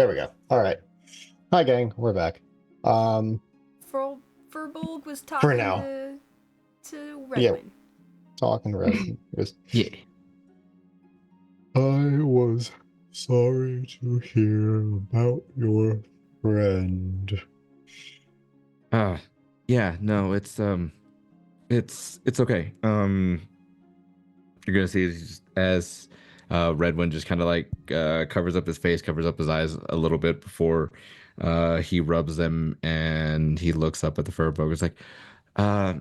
There we go. All right. Hi, gang. We're back. Um, Furbolg was for talking now. to Yeah, Redwin. talking red. Yeah. I was sorry to hear about your friend. Yeah, no, it's okay. You're gonna see as Redwin just kind of like covers up his face, covers up his eyes a little bit before he rubs them, and he looks up at the fur boga. It's like, uh,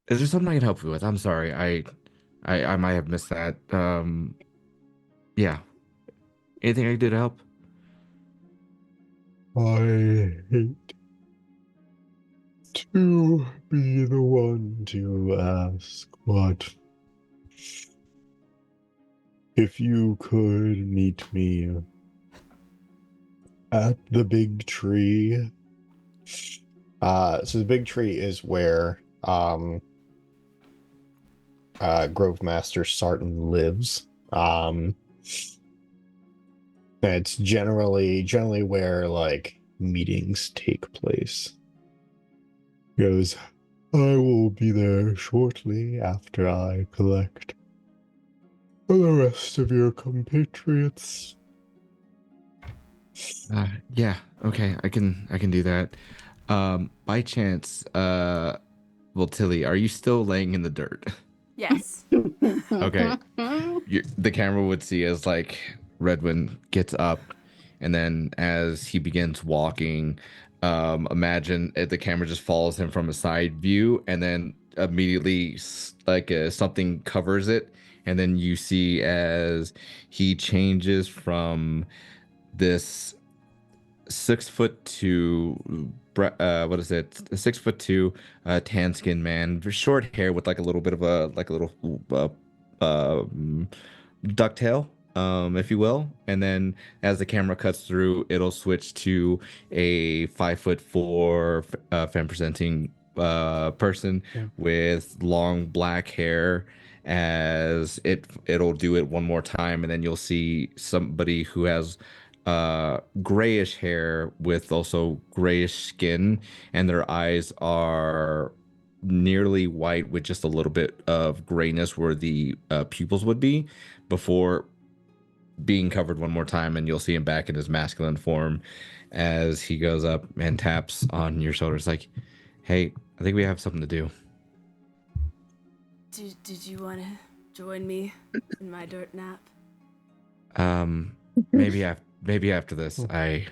is there something I can help you with? I'm sorry, I might have missed that. Yeah, anything I can do to help? I hate to be the one to ask, but if you could meet me at the big tree. So the big tree is where Grove Master Sarton lives. It's generally where like meetings take place. He goes, I will be there shortly after I collect the rest of your compatriots. Yeah, okay, I can do that. By chance, well, Tilly, are you still laying in the dirt? Yes. Okay, the camera would see as like Redwin gets up, and then as he begins walking, imagine the camera just follows him from a side view, and then immediately like something covers it, and then you see as he changes from this 6 foot two, what is it? A 6 foot two, tan skinned man, short hair with like a little bit of a little ducktail, if you will. And then as the camera cuts through, it'll switch to a 5'4" femme presenting person Yeah. with long black hair. As it'll do it one more time, and then you'll see somebody who has grayish hair with also grayish skin, and their eyes are nearly white with just a little bit of grayness where the pupils would be before being covered one more time, and you'll see him back in his masculine form as he goes up and taps on your shoulders like, hey, I think we have something to do. Did you want to join me in my dirt nap? um maybe after this, I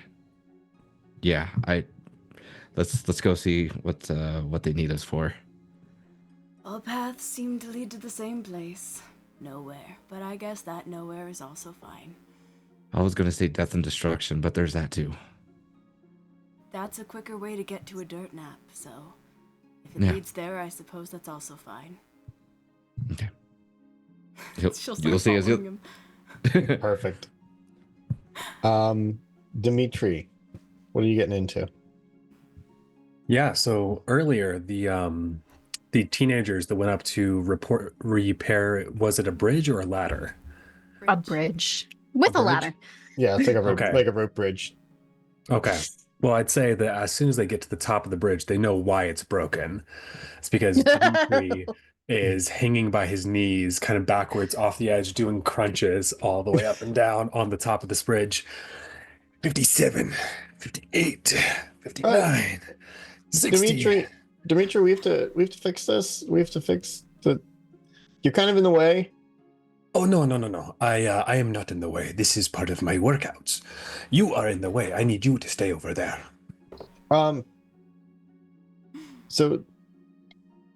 let's go see what they need us for. All paths seem to lead to the same place. Nowhere. But I guess that nowhere is also fine. I was gonna say death and destruction, but there's that too. That's a quicker way to get to a dirt nap, so if it Yeah. leads there, I suppose that's also fine. Okay. She'll You'll start see as following you. him. Perfect. Dimitri, what are you getting into? Yeah, so earlier the teenagers that went up to repair, was it a bridge or a ladder? A bridge with a bridge? ladder. Yeah, it's like a rope, Okay. like a rope bridge. Okay. Well, I'd say that as soon as they get to the top of the bridge, they know why it's broken. It's because Dimitri is hanging by his knees, kind of backwards off the edge, doing crunches all the way up and down on the top of this bridge. 57, 58, 59, 60. Dimitri, we have to fix this. We have to fix the. You're kind of in the way. Oh, no. I am not in the way. This is part of my workouts. You are in the way. I need you to stay over there. So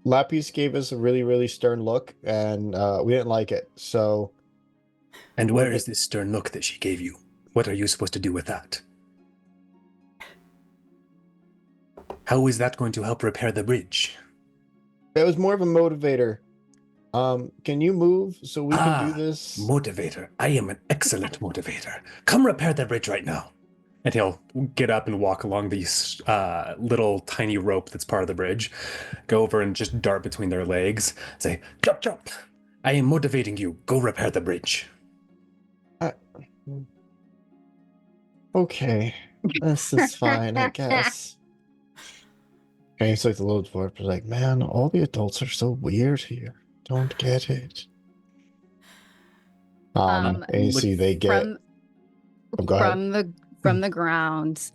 Lapis gave us a really, really stern look, and we didn't like it. So, And where is this stern look that she gave you? What are you supposed to do with that? How is that going to help repair the bridge? it was more of a motivator. Can you move so we can do this? Motivator. I am an excellent motivator. Come repair the bridge right now. And he'll get up and walk along these little tiny rope that's part of the bridge, go over and just dart between their legs, say, chop, chop. I am motivating you. Go repair the bridge. Okay, this is fine, I guess. And he's like the little dwarf, but like, man, all the adults are so weird here. Don't get it. And you see they get. from Oh, go ahead. from the ground,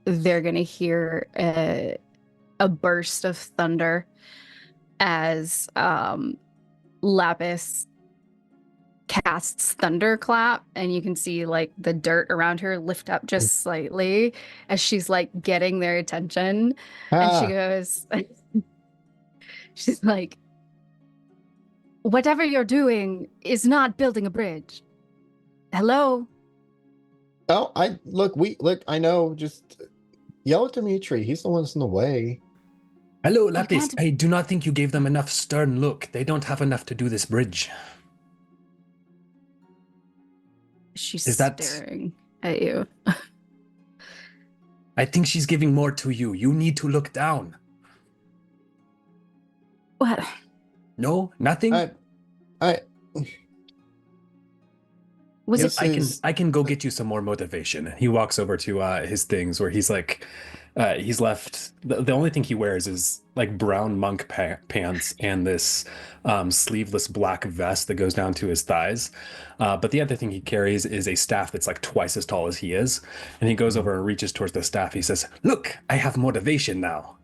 they're gonna hear a burst of thunder as Lapis casts thunderclap, and you can see like the dirt around her lift up just slightly as she's like getting their attention, and she Ah, goes, she's like, "Whatever you're doing is not building a bridge. Hello." oh, I look. I know. Just yell at Dimitri. He's the one that's in the way. Hello, I Lapis. can't- I do not think you gave them enough stern look. They don't have enough to do this bridge. She's Is that- staring at you. I think she's giving more to you. You need to look down. What? No, nothing. I. Was Yes. it? I can go get you some more motivation. He walks over to his things where he's like, he's left. The only thing he wears is like brown monk pants and this sleeveless black vest that goes down to his thighs. But the other thing he carries is a staff that's like twice as tall as he is. And he goes over and reaches towards the staff. He says, "Look, I have motivation now."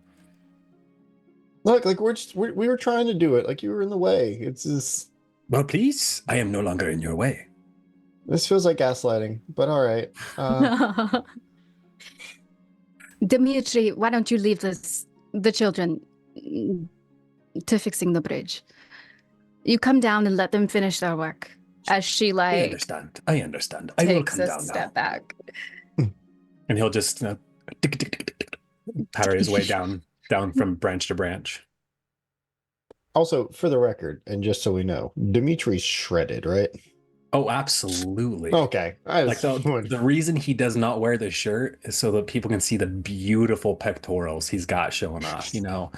Look, like we were trying to do it. Like you were in the way. It's just. Well, please, I am no longer in your way. This feels like gaslighting, but all right. Dimitri, why don't you leave the children to fixing the bridge? You come down and let them finish their work. As she I like understand. I understand. I will takes come a down step now. back. And he'll just tick, tick, tick, tick, tick, patter his way down from branch to branch. Also, for the record, and just so we know, Dimitri's shredded, right? Oh, absolutely. Okay. Like the reason he does not wear the shirt is so that people can see the beautiful pectorals he's got showing off. You know,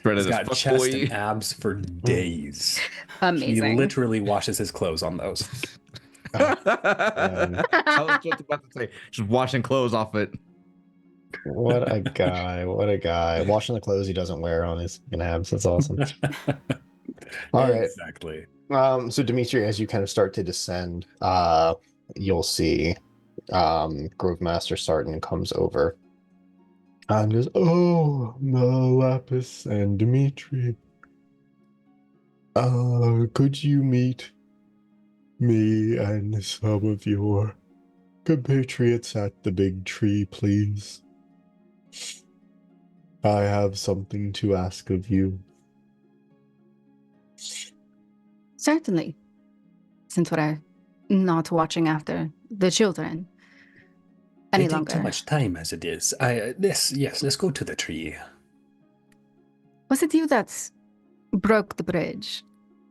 Shredded he's as got fuck, chest boy. and abs for days. He Amazing. literally washes his clothes on those. I was just about to say, just washing clothes off it. What a guy. What a guy. Washing the clothes he doesn't wear on his fucking abs. That's awesome. All right. Exactly. So Dimitri, as you kind of start to descend, you'll see Grove Master Sarton comes over and goes, "Oh, Lapis and Dimitri. Could you meet me and some of your compatriots at the big tree, please? I have something to ask of you." Certainly. Since we're not watching after the children any They take longer. too much time as it is. Let's go to the tree. Was it you that broke the bridge?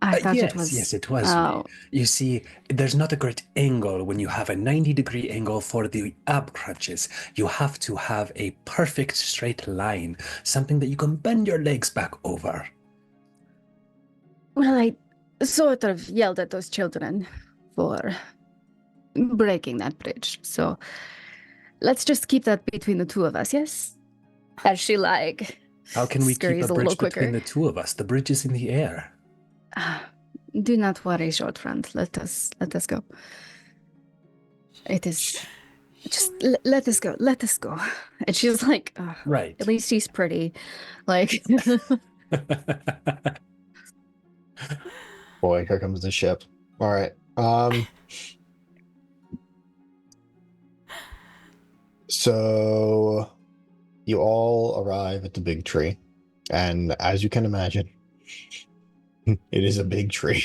I thought it was. Yes, it was Oh, me. You see, there's not a great angle when you have a 90-degree angle for the ab crunches. You have to have a perfect straight line, something that you can bend your legs back over. well, I sort of yelled at those children for breaking that bridge. So let's just keep that between the two of us, yes? As she like How can we keep scurries a a little bridge between quicker. the two of us? The bridge is in the air. Do not worry, short friend. Let us go. It is just let us go. Let us go. And she's like, "Ugh, Right. at least he's pretty." Like Boy, here comes the ship. All right. So you all arrive at the big tree, and as you can imagine, it is a big tree.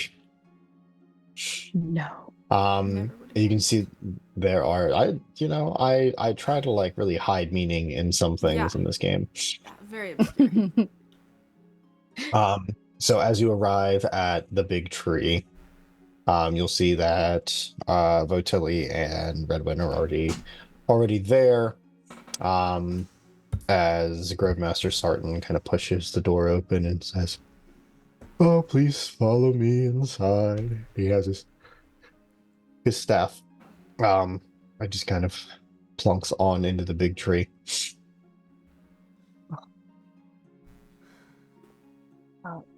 no. And you can see there are I try to like really hide meaning in some things in this game. Yeah, very obscure. So as you arrive at the big tree, you'll see that Votili and Redwin are already there. As Grove Master Sarton kind of pushes the door open and says, "Oh, please follow me inside." He has his staff. I just kind of plunks on into the big tree.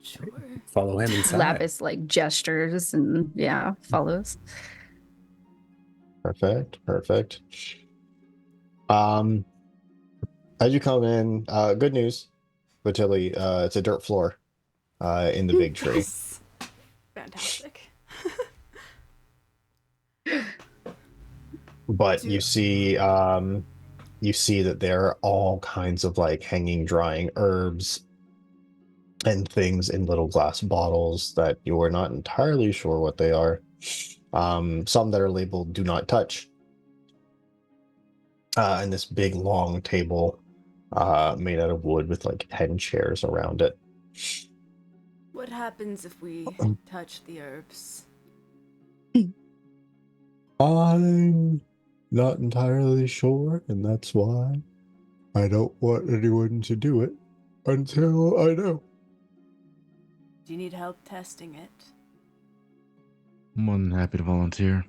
Sure. Follow him inside. Lapis like gestures and follows. Perfect. As you come in, good news, Batilli, it's a dirt floor in the big tree. Yes. Fantastic. But you see that there are all kinds of like hanging drying herbs and things in little glass bottles that you are not entirely sure what they are. Some that are labeled "Do not touch." And this big long table made out of wood with like 10 chairs around it. What happens if we touch the herbs? I'm not entirely sure, and that's why I don't want anyone to do it until I know. Do you need help testing it? I'm more than happy to volunteer.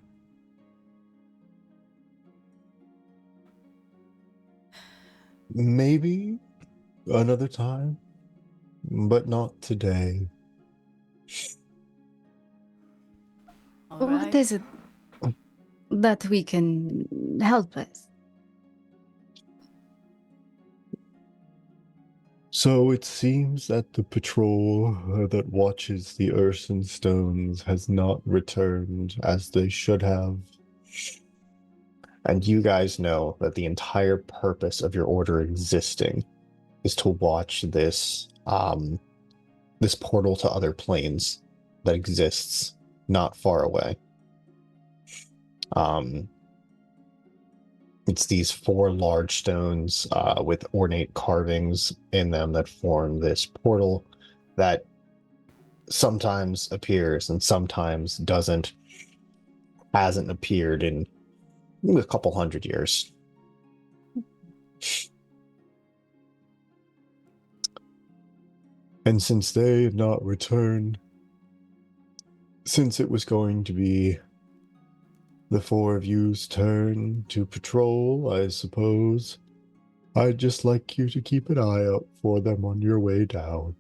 Maybe another time, but not today. All What right. is it that we can help with? So it seems that the patrol that watches the earths and stones has not returned as they should have. And you guys know that the entire purpose of your order existing is to watch this this portal to other planes that exists not far away. It's these 4 large stones with ornate carvings in them that form this portal that sometimes appears and sometimes doesn't. Hasn't appeared in a couple hundred years. And since they have not returned, since it was going to be the 4 of you's turn to patrol, I suppose, I'd just like you to keep an eye out for them on your way down.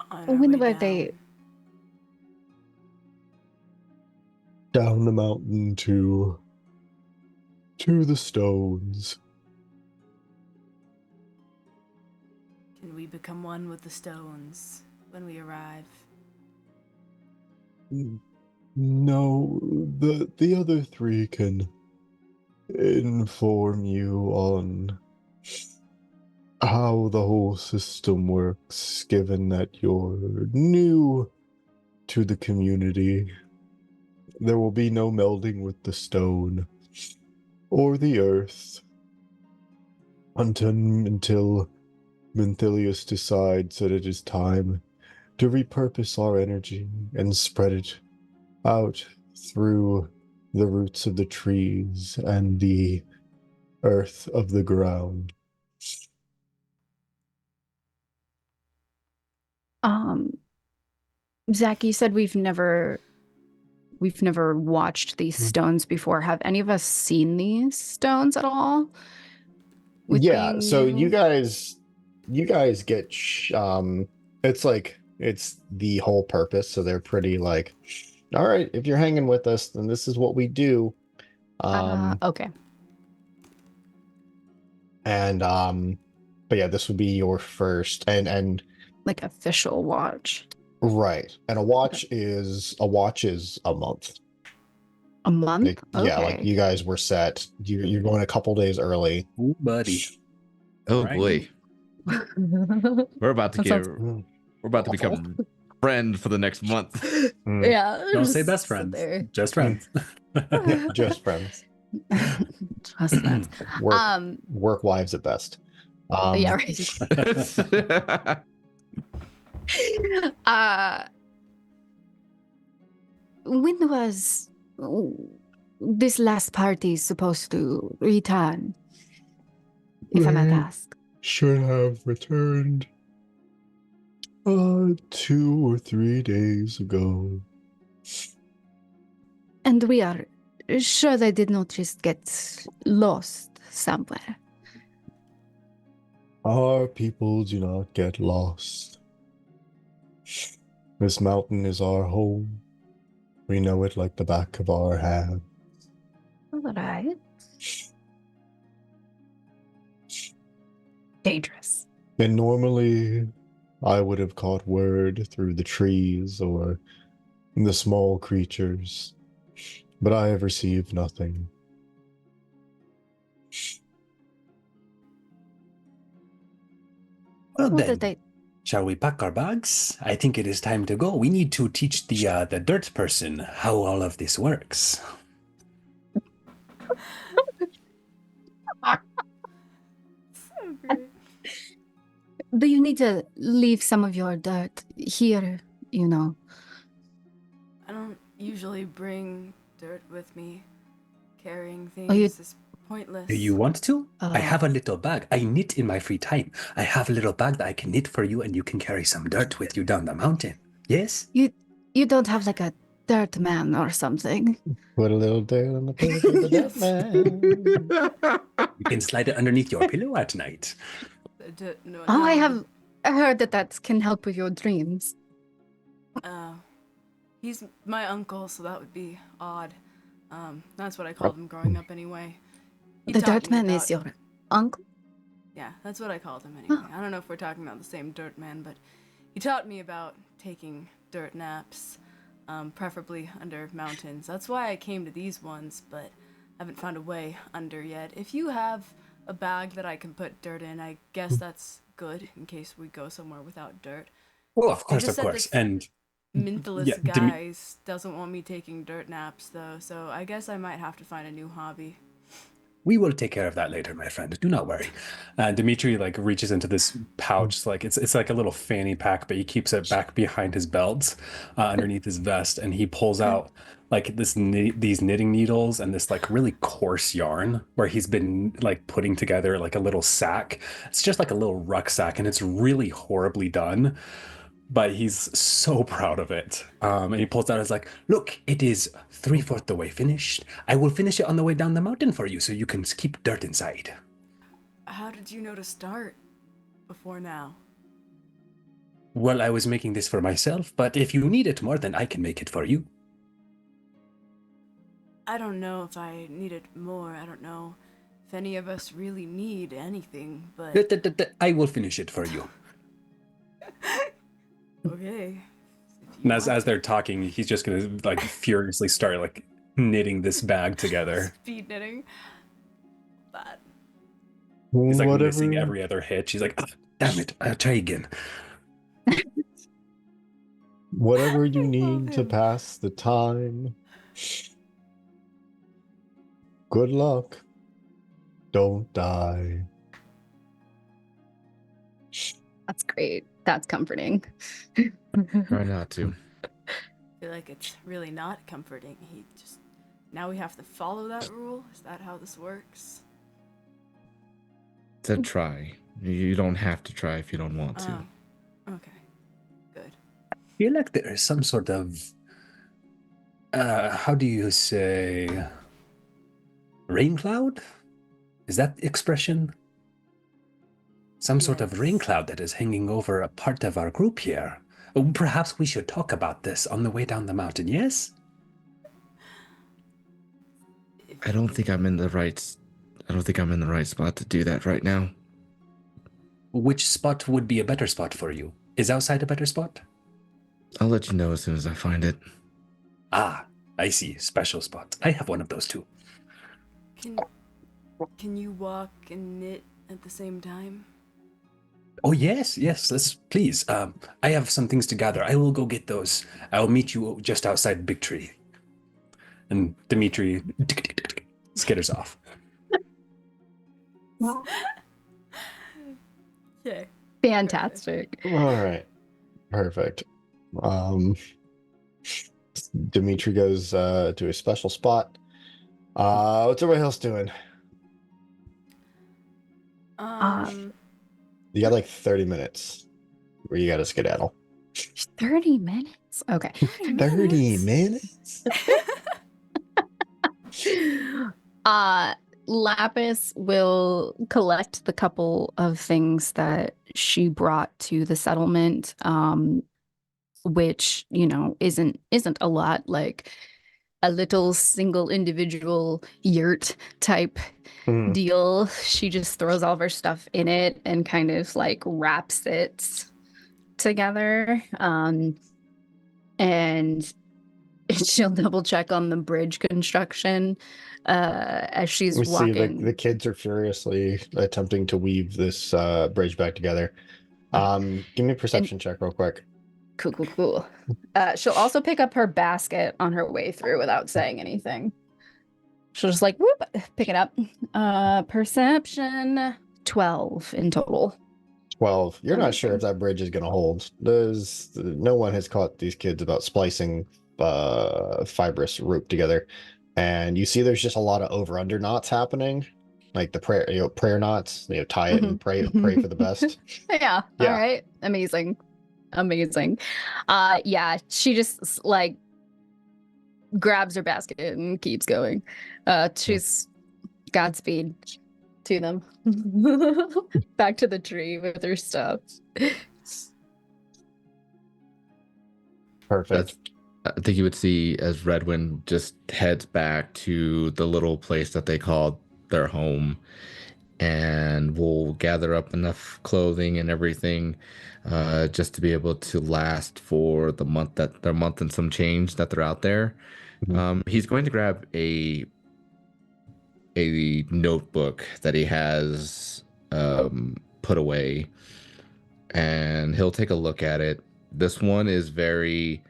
On our When way were they? Down the mountain to the stones. Can we become one with the stones when we arrive? No, the other 3 can inform you on how the whole system works, given that you're new to the community. There will be no melding with the stone or the earth until Menthilius decides that it is time to repurpose our energy and spread it out through the roots of the trees and the earth of the ground. Zach, you said we've never watched these stones before. Have any of us seen these stones at all? With Yeah, being so new? you guys get it's the whole purpose, so they're pretty like, all right, if you're hanging with us, then this is what we do. Okay. And but yeah, this would be your first and Like official watch. right. And a watch is a month. A month? Like, yeah, like Okay. you guys were set. You're going a couple days early. Ooh, buddy. Oh Right. boy, we're about to That get sounds we're about to awful. become friend for the next month. Yeah. Don't say just best sit friends. there. Just friends. Yeah, just friends. Just friends. Work wives at best. Yeah, right. When was this last party supposed to return? If I might They ask. should have returned 2 or 3 days ago. And we are sure they did not just get lost somewhere. Our people do not get lost. This mountain is our home. We know it like the back of our hand. All right. Dangerous. And normally, I would have caught word through the trees or the small creatures, but I have received nothing. Well What then, did they? shall we pack our bags? I think it is time to go. We need to teach the dirt person how all of this works. So great. Do you need to leave some of your dirt here? You know. I don't usually bring dirt with me. Carrying Oh, you- things is pointless. Do you want to? I Uh, have a little bag. I knit in my free time. I have a little bag that I can knit for you, and you can carry some dirt with you down the mountain. Yes? You don't have like a dirt man or something. Put a little dirt on the pillow for the dead man. You can slide it underneath your pillow at night. No, Oh, I no, have heard that can help with your dreams. He's my uncle, so that would be odd. That's what I called him growing up anyway. He The taught dirt me man about- is your uncle? Yeah, that's what I called him anyway. I don't know if we're talking about the same dirt man, but he taught me about taking dirt naps, preferably under mountains. That's why I came to these ones, but I haven't found a way under yet. If you have a bag that I can put dirt in, I guess that's good in case we go somewhere without dirt. Well, of They course, just of said course. this And mentalist yeah, guys doesn't want me taking dirt naps though, so I guess I might have to find a new hobby. we will take care of that later, my friend. Do not worry. Dimitri like reaches into this pouch, like it's like a little fanny pack, but he keeps it back behind his belt, underneath his vest, and he pulls out like these knitting needles and this like really coarse yarn where he's been like putting together like a little sack. It's just like a little rucksack, and it's really horribly done. But he's so proud of it. And he pulls out, it's like, look, it is 3/4 the way finished. I will finish it on the way down the mountain for you so you can keep dirt inside. How did you know to start before now? Well, I was making this for myself, but if you need it more, then I can make it for you. I don't know if I need it more. I don't know if any of us really need anything, but I will finish it for you. okay. If you And as want they're talking, he's just gonna like furiously start like knitting this bag to. together. Speed knitting. That. He's like Whatever. missing every other hitch. He's like, "Ah, damn it, I'll try again." Whatever you I love need to him. pass the time. Good luck. Don't die. That's great. That's comforting. Try not to. I feel like it's really not comforting. He just. Now we have to follow that rule? Is that how this works? Said try. You don't have to try if you don't want to. Oh. Okay. Good. I feel like there is some sort of how do you say rain cloud? Is that the expression? Some sort of rain Yes. cloud that is hanging over a part of our group here. Oh, perhaps we should talk about this on the way down the mountain, yes? I don't think I'm in the right spot to do that right now. Which spot would be a better spot for you? Is outside a better spot? I'll let you know as soon as I find it. Ah, I see. Special spots. I have one of those too. Can you walk and knit at the same time? Oh, yes, let's please. I have some things to gather. I will go get those. I will meet you just outside Big Tree. And Dimitri skitters off. Yeah. Fantastic. All right. Perfect. Dimitri goes to a special spot. What's everybody else doing? You got like 30 minutes where you got to skedaddle. 30 minutes? Okay. 30 minutes? Lapis will collect the couple of things that she brought to the settlement, which, isn't a lot, like a little single individual yurt type Mhm. deal. She just throws all of her stuff in it and kind of like wraps it together. And she'll double check on the bridge construction as she's We see walking. the kids are furiously attempting to weave this bridge back together. Give me a perception check real quick. Cool. She'll also pick up her basket on her way through without saying anything. She'll just like whoop, pick it up. Perception 12 in total. 12. You're not sure Amazing. if that bridge is going to hold. No one has caught these kids about splicing fibrous rope together, and you see there's just a lot of over under knots happening, like the prayer knots. Tie it and pray for the best. Yeah. Yeah. All right. Amazing. Yeah. She just like grabs her basket and keeps going. She's Godspeed to them. Back to the tree with her stuff. Perfect. I think you would see as Redwin just heads back to the little place that they called their home, and will gather up enough clothing and everything just to be able to last for the month and some change that they're out there. He's going to grab a notebook that he has put away, and he'll take a look at it. This one is very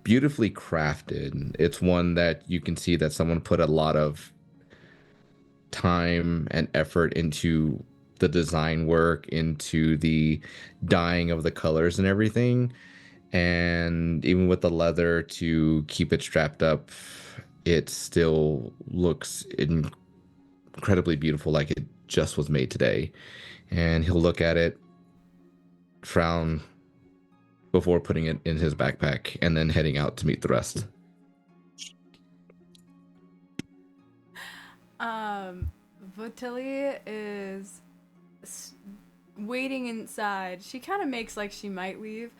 beautifully crafted. It's one that you can see that someone put a lot of time and effort into the design work, into the dyeing of the colors and everything. And even with the leather to keep it strapped up, it still looks incredibly beautiful, like it just was made today. And he'll look at it, frown before putting it in his backpack, and then heading out to meet the rest. Votilia is waiting inside. She kind of makes like she might leave,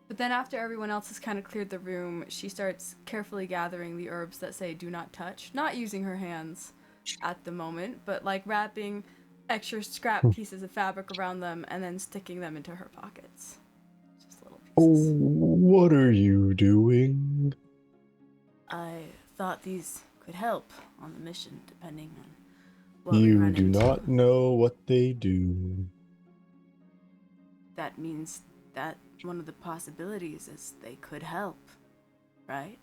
but then after everyone else has kind of cleared the room, she starts carefully gathering the herbs that say do not touch, not using her hands at the moment, but like wrapping extra scrap pieces of fabric around them and then sticking them into her pockets. Just little pieces. Oh, what are you doing? I thought these could help on the mission, depending on what we You run do into. not know what they do. That means that one of the possibilities is they could help, right?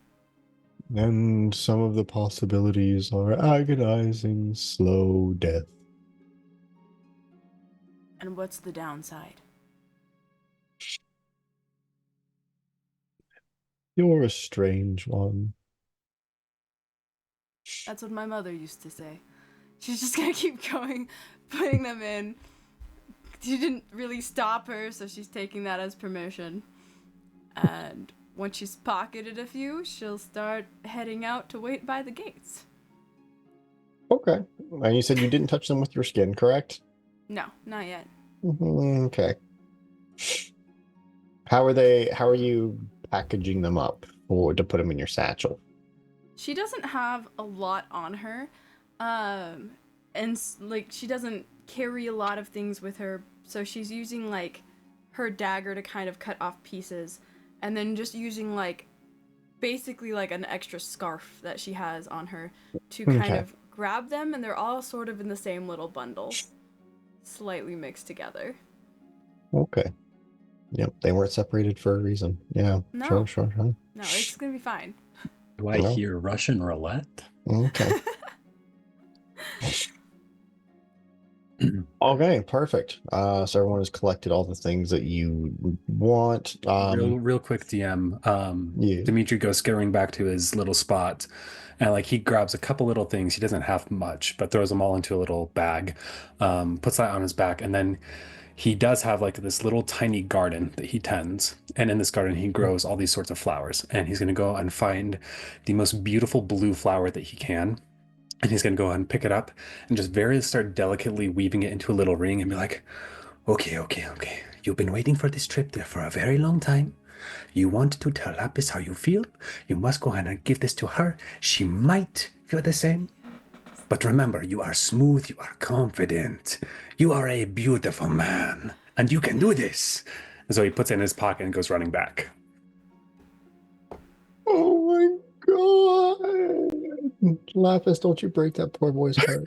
And some of the possibilities are agonizing, slow death. And what's the downside? You're a strange one. That's what my mother used to say. She's just gonna keep going, putting them in. She didn't really stop her, so she's taking that as permission. And once she's pocketed a few, she'll start heading out to wait by the gates. Okay. And you said you didn't touch them with your skin, correct? No, not yet. Okay. How are you packaging them up or to put them in your satchel? She doesn't have a lot on her, and like she doesn't carry a lot of things with her, so she's using like her dagger to kind of cut off pieces, and then just using like basically like an extra scarf that she has on her to kind of grab them, and they're all sort of in the same little bundle, slightly mixed together. Okay. Yep, they weren't separated for a reason. Yeah. No. Sure. No, it's gonna be fine. Do I No. hear Russian roulette? Okay. Okay, perfect. So everyone has collected all the things that you want. Real quick, DM. Yeah. Dimitri goes scurrying back to his little spot, and like he grabs a couple little things. He doesn't have much, but throws them all into a little bag, puts that on his back, and then he does have like this little tiny garden that he tends. And in this garden, he grows all these sorts of flowers. And he's going to go and find the most beautiful blue flower that he can. And he's going to go ahead and pick it up and just very start delicately weaving it into a little ring and be like, okay, okay, okay. You've been waiting for this trip there for a very long time. You want to tell Lapis how you feel. You must go ahead and give this to her. She might feel the same. But remember, you are smooth. You are confident. You are a beautiful man. And you can do this. And so he puts it in his pocket and goes running back. Oh my god. Lapis, don't you break that poor boy's heart.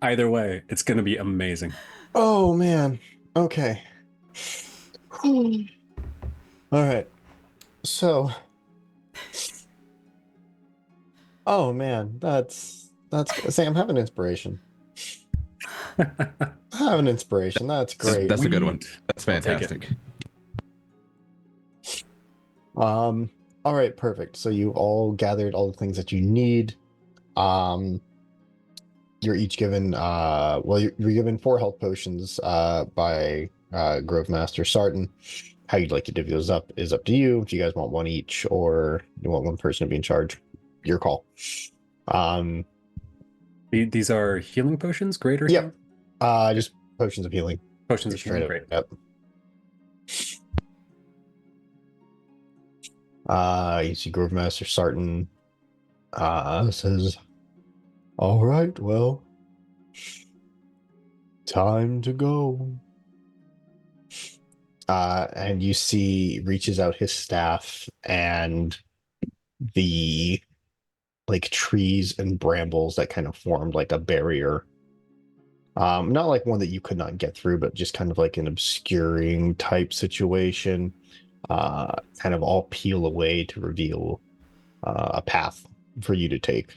Either way, it's going to be amazing. Oh man. Okay. All right. So. Oh man, that's say I'm having inspiration. Having inspiration. That's great. That's a good one. That's I'll take it. fantastic. All right, perfect. So you all gathered all the things that you need. You're each given well, you're given 4 health potions by Grove Master Sarton. How you'd like to divvy those up is up to you. If you guys want one each or you want one person to be in charge, your call. These are healing potions, greater Yep. healing? Just potions of healing. Potions of Straight healing, up. great. Yep. You see Grove Master Sarton says, all right, well, time to go. And you see reaches out his staff and the like trees and brambles that kind of formed like a barrier. Not like one that you could not get through, but just kind of like an obscuring type situation. Kind of all peel away to reveal a path for you to take.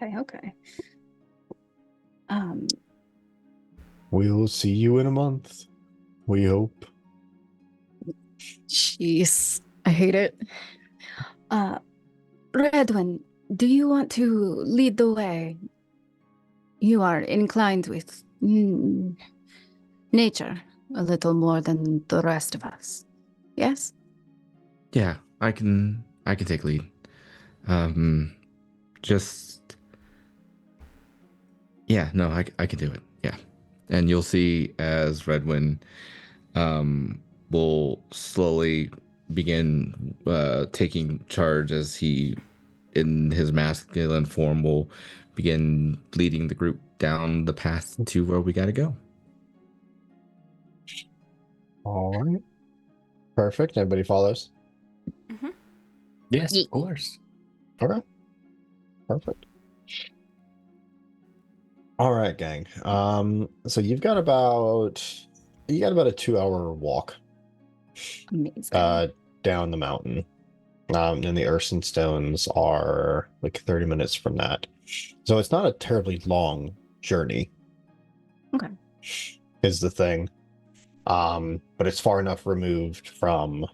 Okay. We'll see you in a month. We hope. Jeez, I hate it. Redwin, do you want to lead the way? You are inclined with nature a little more than the rest of us. Yes? Yeah, I can take lead. Just yeah, no, I can do it. Yeah. And you'll see as Redwin will slowly begin taking charge as he in his masculine form will begin leading the group down the path to where we got to go. All right. Perfect. Everybody follows? Yes, Ye- of course. Okay. Perfect. All right, gang. So you've got about a 2-hour walk Amazing. down the mountain. And the Urson Stones are like 30 minutes from that. So it's not a terribly long journey. Okay. Is the thing. But it's far enough removed from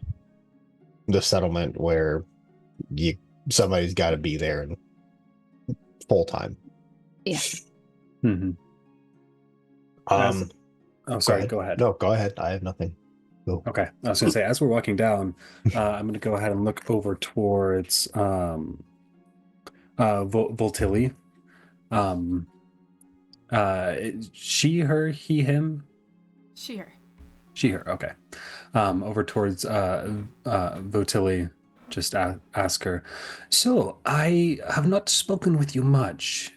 the settlement where somebody's got to be there full time. Yeah. Mm-hmm. Oh, sorry. Go ahead. No, go ahead. I have nothing. Go. Okay. I was going to say, as we're walking down, I'm going to go ahead and look over towards Voltilli. She, her, he, him? She, her. She, her. Okay. Over towards Voltilli. Just ask her. So, I have not spoken with you much.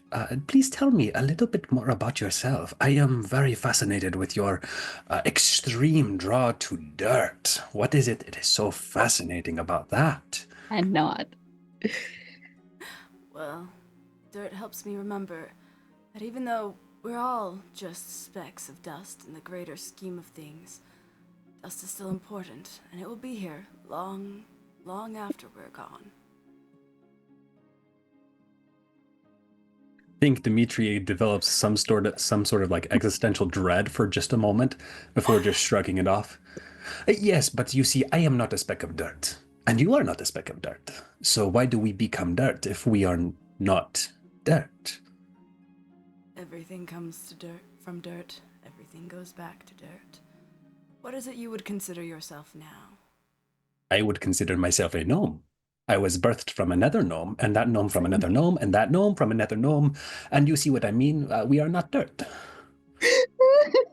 Please tell me a little bit more about yourself. I am very fascinated with your extreme draw to dirt. What is it that is so fascinating about that? I'm not. Well, dirt helps me remember that even though we're all just specks of dust in the greater scheme of things, dust is still important, and it will be here long after we're gone. I think Dimitri develops some sort of like existential dread for just a moment before just shrugging it off. Yes, but you see, I am not a speck of dirt, and you are not a speck of dirt. So why do we become dirt if we are not dirt? Everything comes to dirt from dirt. Everything goes back to dirt. What is it you would consider yourself now? I would consider myself a gnome. I was birthed from another gnome, and that gnome from another gnome, and that gnome from another gnome. And you see what I mean? We are not dirt.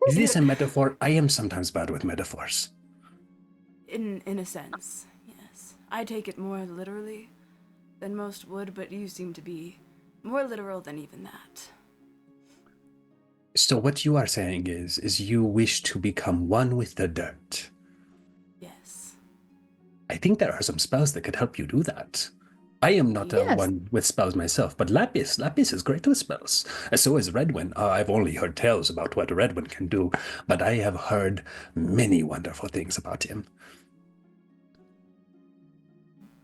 Is this a metaphor? I am sometimes bad with metaphors. In a sense, yes. I take it more literally than most would, but you seem to be more literal than even that. So what you are saying is you wish to become one with the dirt. Yes. I think there are some spells that could help you do that. I am not Yes. one with spells myself, but Lapis is great with spells. So is Redwin. I've only heard tales about what Redwin can do, but I have heard many wonderful things about him.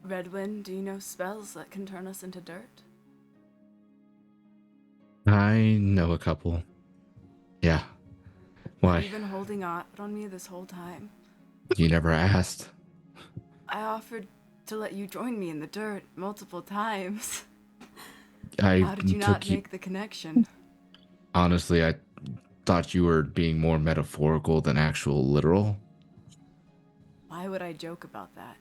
Redwin, do you know spells that can turn us into dirt? I know a couple. Yeah. Why? Have you been holding out on me this whole time? You never asked. I offered to let you join me in the dirt multiple times. I How did you not took you. make the connection? Honestly, I thought you were being more metaphorical than actual literal. Why would I joke about that?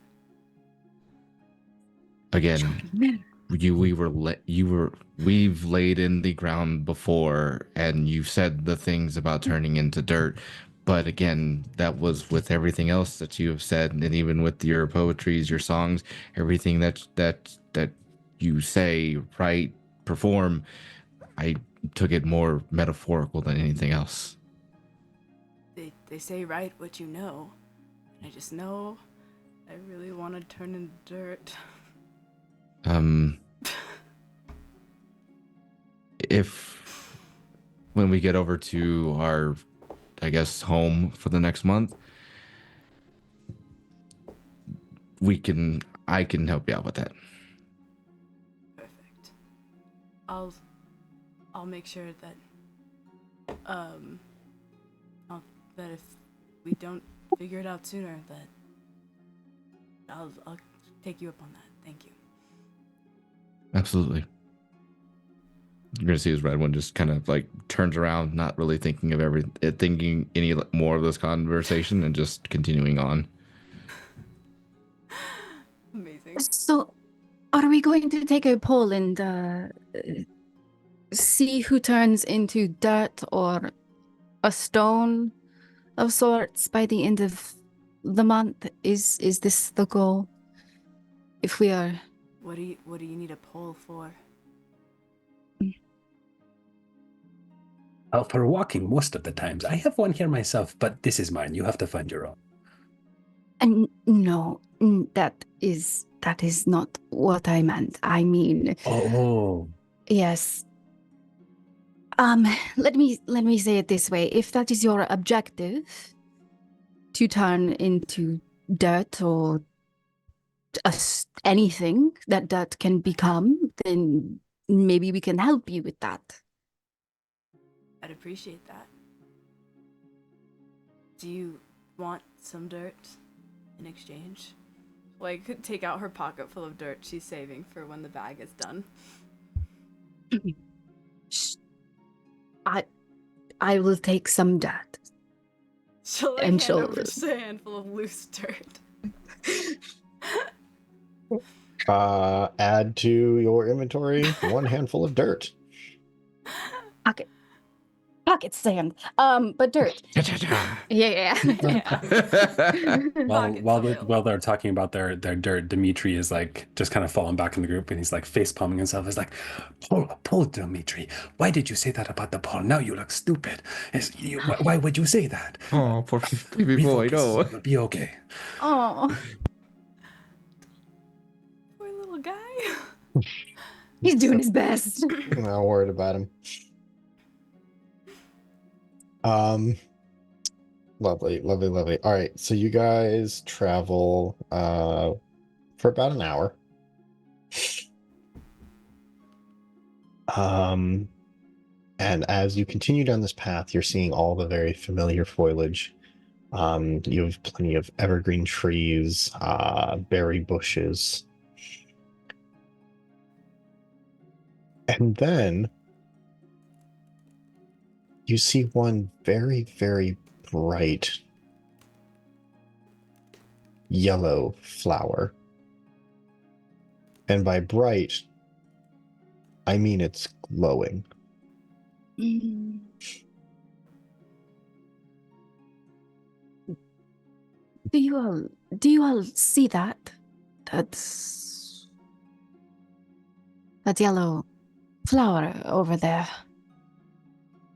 Again, we've laid in the ground before, and you've said the things about turning into dirt. But again, that was with everything else that you have said, and even with your poetries, your songs, everything that you say, write, perform. I took it more metaphorical than anything else. They say write what you know. I just know I really want to turn into dirt. If when we get over to our, I guess, home for the next month, I can help you out with that. Perfect. I'll make sure that that if we don't figure it out sooner, that I'll take you up on that. Thank you. Absolutely. You're gonna see his red one just kind of like turns around, not really thinking of thinking any more of this conversation, and just continuing on. Amazing. So, are we going to take a poll and see who turns into dirt or a stone of sorts by the end of the month? Is this the goal? If we are, What do you need a poll for? For walking most of the times. I have one here myself, but this is mine. You have to find your own. and no, that is not what I meant. I mean, Oh, yes. Let me say it this way. If that is your objective, to turn into dirt or anything that dirt can become, then maybe we can help you with that. I'd appreciate that. Do you want some dirt in exchange? Like, take out her pocket full of dirt she's saving for when the bag is done. I will take some dirt. She'll And hand over just a handful of loose dirt. Add to your inventory 1 handful of dirt. Pocket sand. But dirt. Yeah. While Pocket while soil. while they're talking about their dirt, Dimitri is like just kind of falling back in the group, and he's like face palming himself. He's like, "Paul, Dimitri, why did you say that about the Paul? Now you look stupid. Why would you say that? Oh, poor baby boy, no. You'll be okay." Oh, Poor little guy. he's doing his best. I'm not worried about him. Lovely. All right, so you guys travel for about an hour. And as you continue down this path, you're seeing all the very familiar foliage. You have plenty of evergreen trees, berry bushes. And then you see one very, very bright yellow flower. And by bright, I mean it's glowing. Mm. Do you all see that? That's that yellow flower over there.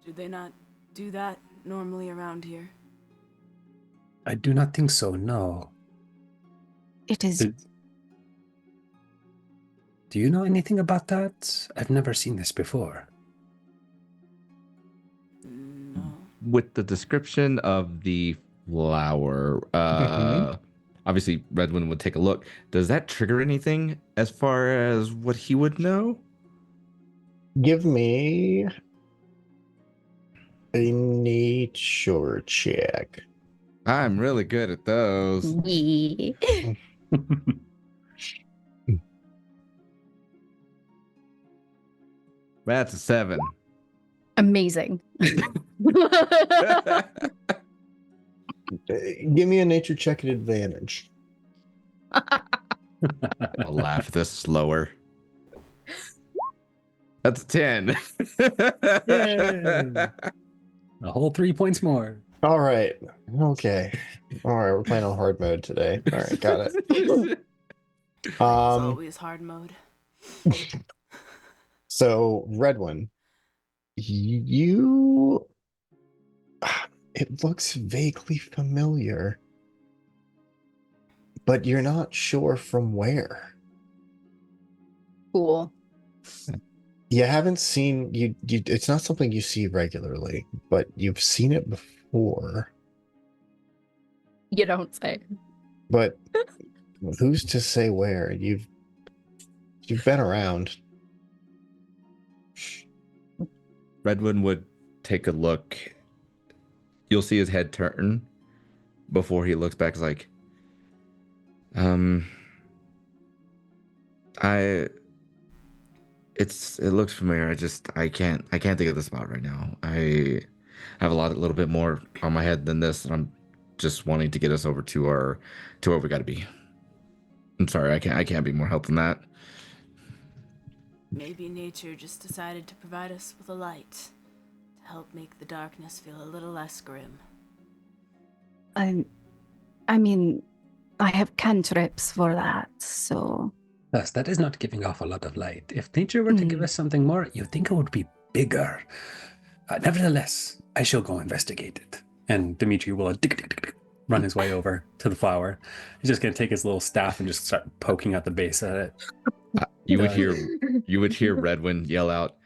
Do they not do that normally around here? I do not think so, no. It is Do you know anything about that? I've never seen this before. No. With the description of the flower, obviously Redwin would take a look. Does that trigger anything as far as what he would know? Give me a nature check. I'm really good at those. yeah. That's a 7. Amazing. Give me a nature check at advantage. I'll laugh at this slower. That's a 10. Yay. A whole 3 points more. All right. Okay. All right. We're playing on hard mode today. All right. Got it. It's always hard mode. So Redwin, you it looks vaguely familiar, but you're not sure from where. Cool. You haven't seen you it's not something you see regularly, but you've seen it before. You don't say. But who's to say where? You've been around. Redwin would take a look. You'll see his head turn before he looks back. It's like, it looks familiar. I can't think of the spot right now. I have a little bit more on my head than this, and I'm just wanting to get us over to where we got to be. I'm sorry, I can't be more help than that. Maybe nature just decided to provide us with a light to help make the darkness feel a little less grim. I mean, I have cantrips for that, so. Thus, that is not giving off a lot of light. If nature were to give us something more, you'd think it would be bigger. Nevertheless, I shall go investigate it. And Dimitri will run his way over to the flower. He's just going to take his little staff and just start poking at the base at it. You would hear Redwin yell out,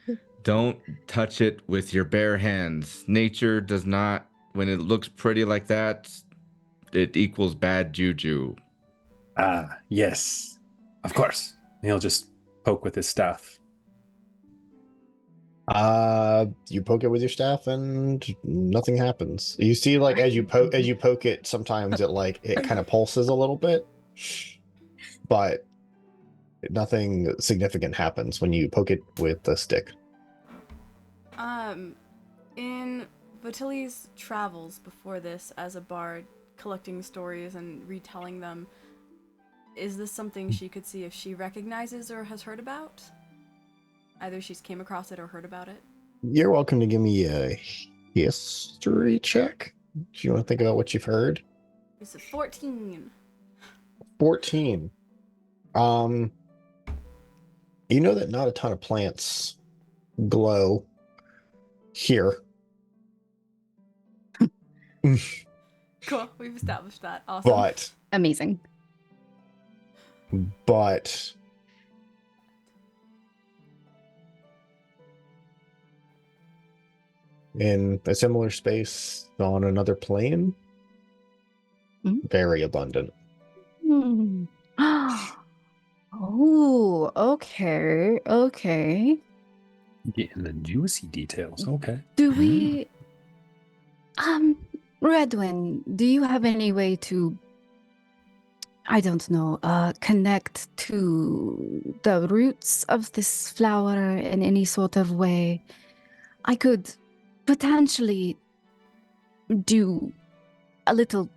"Don't touch it with your bare hands. Nature does not, when it looks pretty like that, it equals bad juju." Ah, yes. Of course. And he'll just poke with his staff. You poke it with your staff and nothing happens. You see, like, as you poke it, sometimes it kind of pulses a little bit, but nothing significant happens when you poke it with the stick. In Vatili's travels before this as a bard, collecting stories and retelling them, is this something she could see if she recognizes or has heard about? Either she's came across it or heard about it. You're welcome to give me a history check. Do you want to think about what you've heard? It's a 14. 14. You know that not a ton of plants glow here. Cool, we've established that. Awesome. Amazing. But in a similar space on another plane, very abundant. Hmm. Oh, okay. Getting the juicy details. Okay. Do we Redwin, do you have any way to, I don't know, connect to the roots of this flower in any sort of way? I could potentially do a little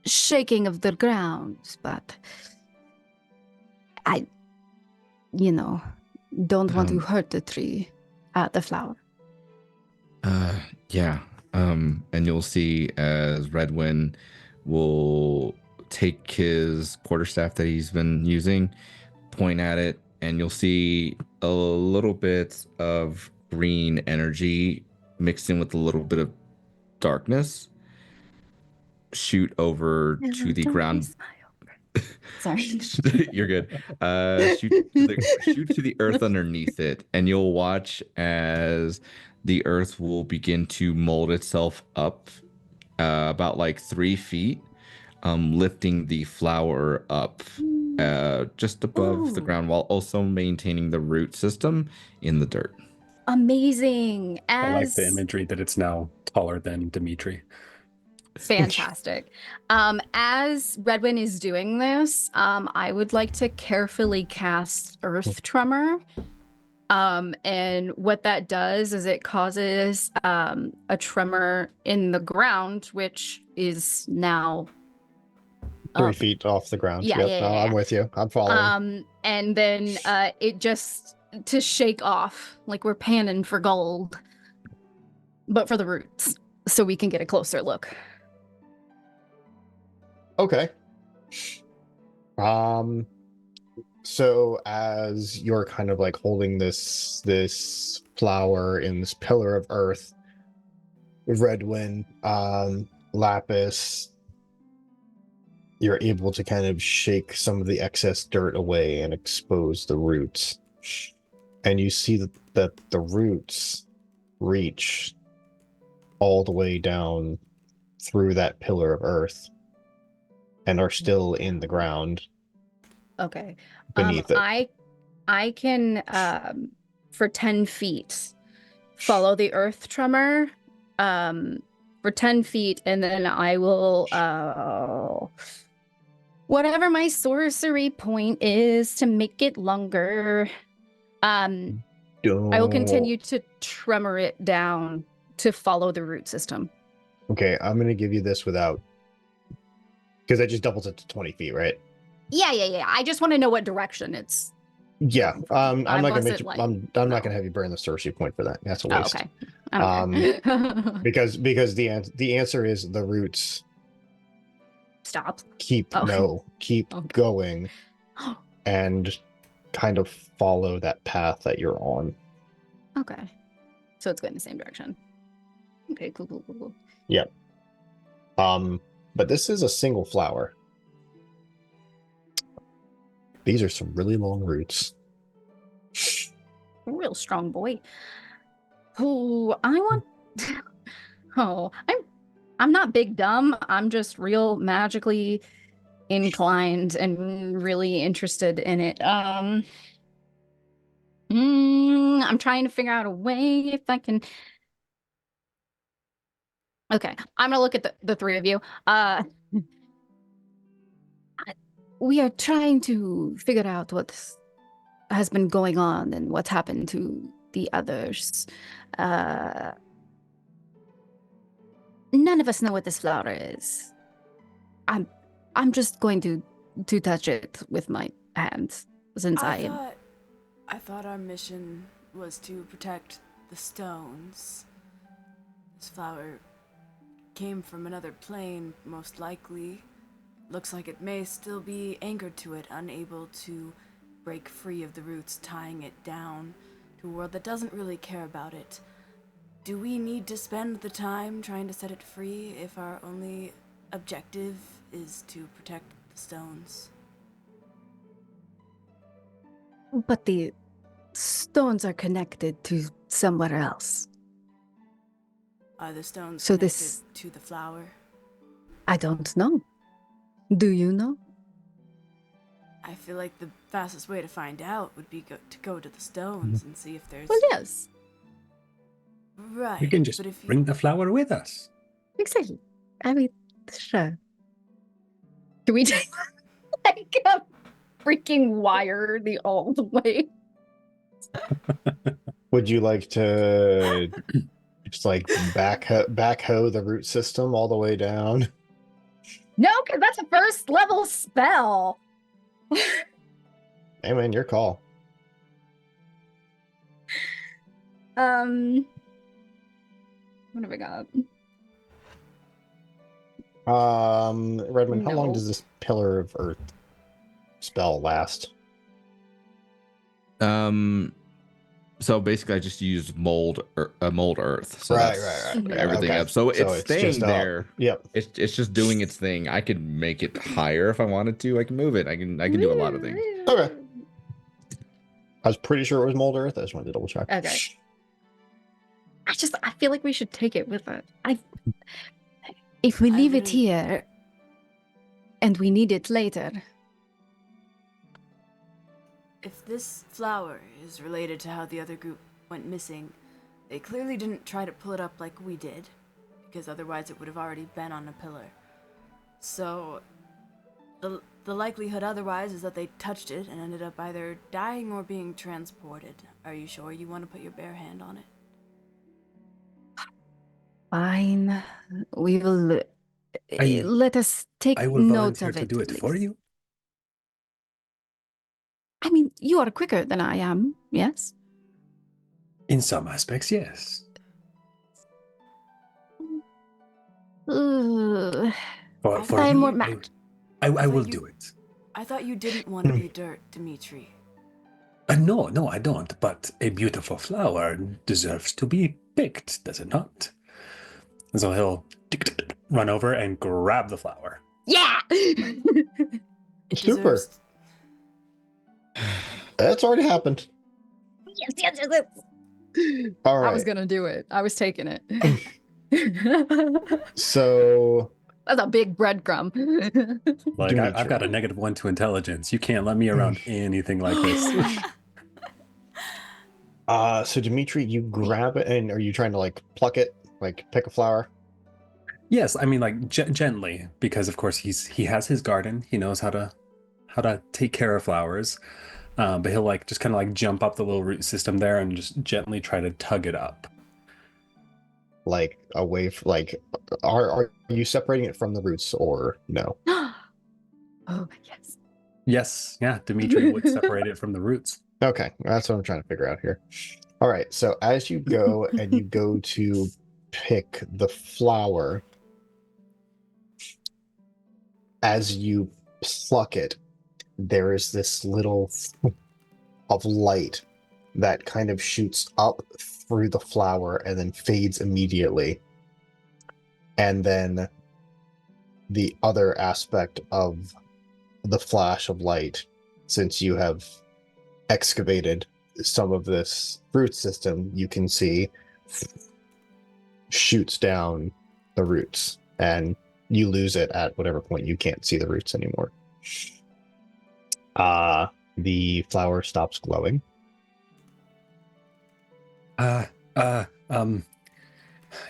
shaking of the ground, but don't want to Um, hurt the tree, the flower. Yeah. And you'll see as Redwin will take his quarterstaff that he's been using, point at it, and you'll see a little bit of green energy mixed in with a little bit of darkness shoot over to the ground. Sorry. You're good. Shoot to the earth underneath it, and you'll watch as the earth will begin to mold itself up about like 3 feet, lifting the flower up just above the Ooh. ground while also maintaining the root system in the dirt. Amazing. I like the As imagery that it's now taller than Dimitri. fantastic. As Redwin is doing this, I would like to carefully cast Earth Tremor. And what that does is it causes a tremor in the ground, which is now 3 up. feet off the ground. Yeah, Yep, yeah, no, yeah, I'm yeah. with you. I'm following. And then it just to shake off, like we're panning for gold, but for the roots, so we can get a closer look. Okay. So as you're kind of like holding this flower in this pillar of earth, Redwin, Lapis, you're able to kind of shake some of the excess dirt away and expose the roots. And you see that the roots reach all the way down through that pillar of earth and are still in the ground Okay. beneath it. I can for 10 feet follow the earth tremor for 10 feet, and then I will whatever my sorcery point is to make it longer. I will continue to tremor it down to follow the root system. Okay, I'm gonna give you this without, because that just doubles it to 20 feet, right? Yeah. I just want to know what direction it's. Yeah. I'm I not gonna make wasn't you, like- I'm not no. gonna have you burn the sorcery point for that. That's a Oh, waste. okay. I don't care. Because the answer is the roots Stop. keep Okay. going and kind of follow that path that you're on. Okay. So it's going the same direction. Okay, cool. Yep. But this is a single flower. These are some really long roots. Real strong boy. Oh, I want. Oh, I'm not big dumb. I'm just real magically inclined and really interested in it. I'm trying to figure out a way if I can. Okay, I'm gonna look at the three of you. We are trying to figure out what has been going on and what's happened to the others. None of us know what this flower is. I'm just going to touch it with my hands since I am. I thought our mission was to protect the stones. This flower came from another plane, most likely. Looks like it may still be anchored to it, unable to break free of the roots, tying it down to a world that doesn't really care about it. Do we need to spend the time trying to set it free if our only objective is to protect the stones? But the stones are connected to somewhere else. Are the stones So connected to the flower? I don't know. Do you know? I feel like the fastest way to find out would be to go to the stones and see if there's... Well, yes. Right. We can just but if bring the flower with us. Exactly. I mean, sure. Do we take like a freaking wire all the way? Would you like to just like backhoe the root system all the way down? No, because that's a first level spell. Hey man, your call. What have I got? Redmond, how long No. does this Pillar of Earth spell last? So basically, I just used mold earth. So Right, that's right, right. everything Okay. up. So So it's it's just staying up. there. Yep. It's just doing its thing. I could make it higher if I wanted to. I can move it. I can do a lot of things. Okay. I was pretty sure it was Mold Earth. I just wanted to double check. Okay. I feel like we should take it with us. If we I leave it really- here and we need it later. If this flower is related to how the other group went missing, they clearly didn't try to pull it up like we did, because otherwise it would have already been on a pillar. So, the likelihood otherwise is that they touched it and ended up either dying or being transported. Are you sure you want to put your bare hand on it? Fine. We will. I- Let us take I will note volunteer of to it. do it for please. you. I mean, you are quicker than I am, yes? In some aspects, yes. Ugh. For I'm you, more matched. I thought will you- do it. I thought you didn't want to be dirt, Dimitri. No, I don't. But a beautiful flower deserves to be picked, does it not? And so he'll run over and grab the flower. Yeah! It Super. deserves. That's already happened. yes. All right. I was gonna do it. I was taking it. So That's a big breadcrumb. Like, I've Dimitri. got a -1 to intelligence. You can't let me around anything like this. So Dimitri, you grab it, and are you trying to like pluck it, like pick a flower? Yes, I mean, like, gently, because of course he has his garden. He knows how to take care of flowers. But he'll like just kind of like jump up the little root system there and just gently try to tug it up. Like away from like, are you separating it from the roots or no? Oh, yes. Yes, yeah, Dimitri would separate it from the roots. Okay, that's what I'm trying to figure out here. All right, so as you go and you go to pick the flower, as you pluck it, there is this little of light that kind of shoots up through the flower and then fades immediately. And then the other aspect of the flash of light, since you have excavated some of this root system, you can see shoots down the roots, and you lose it at whatever point you can't see the roots anymore. The flower stops glowing.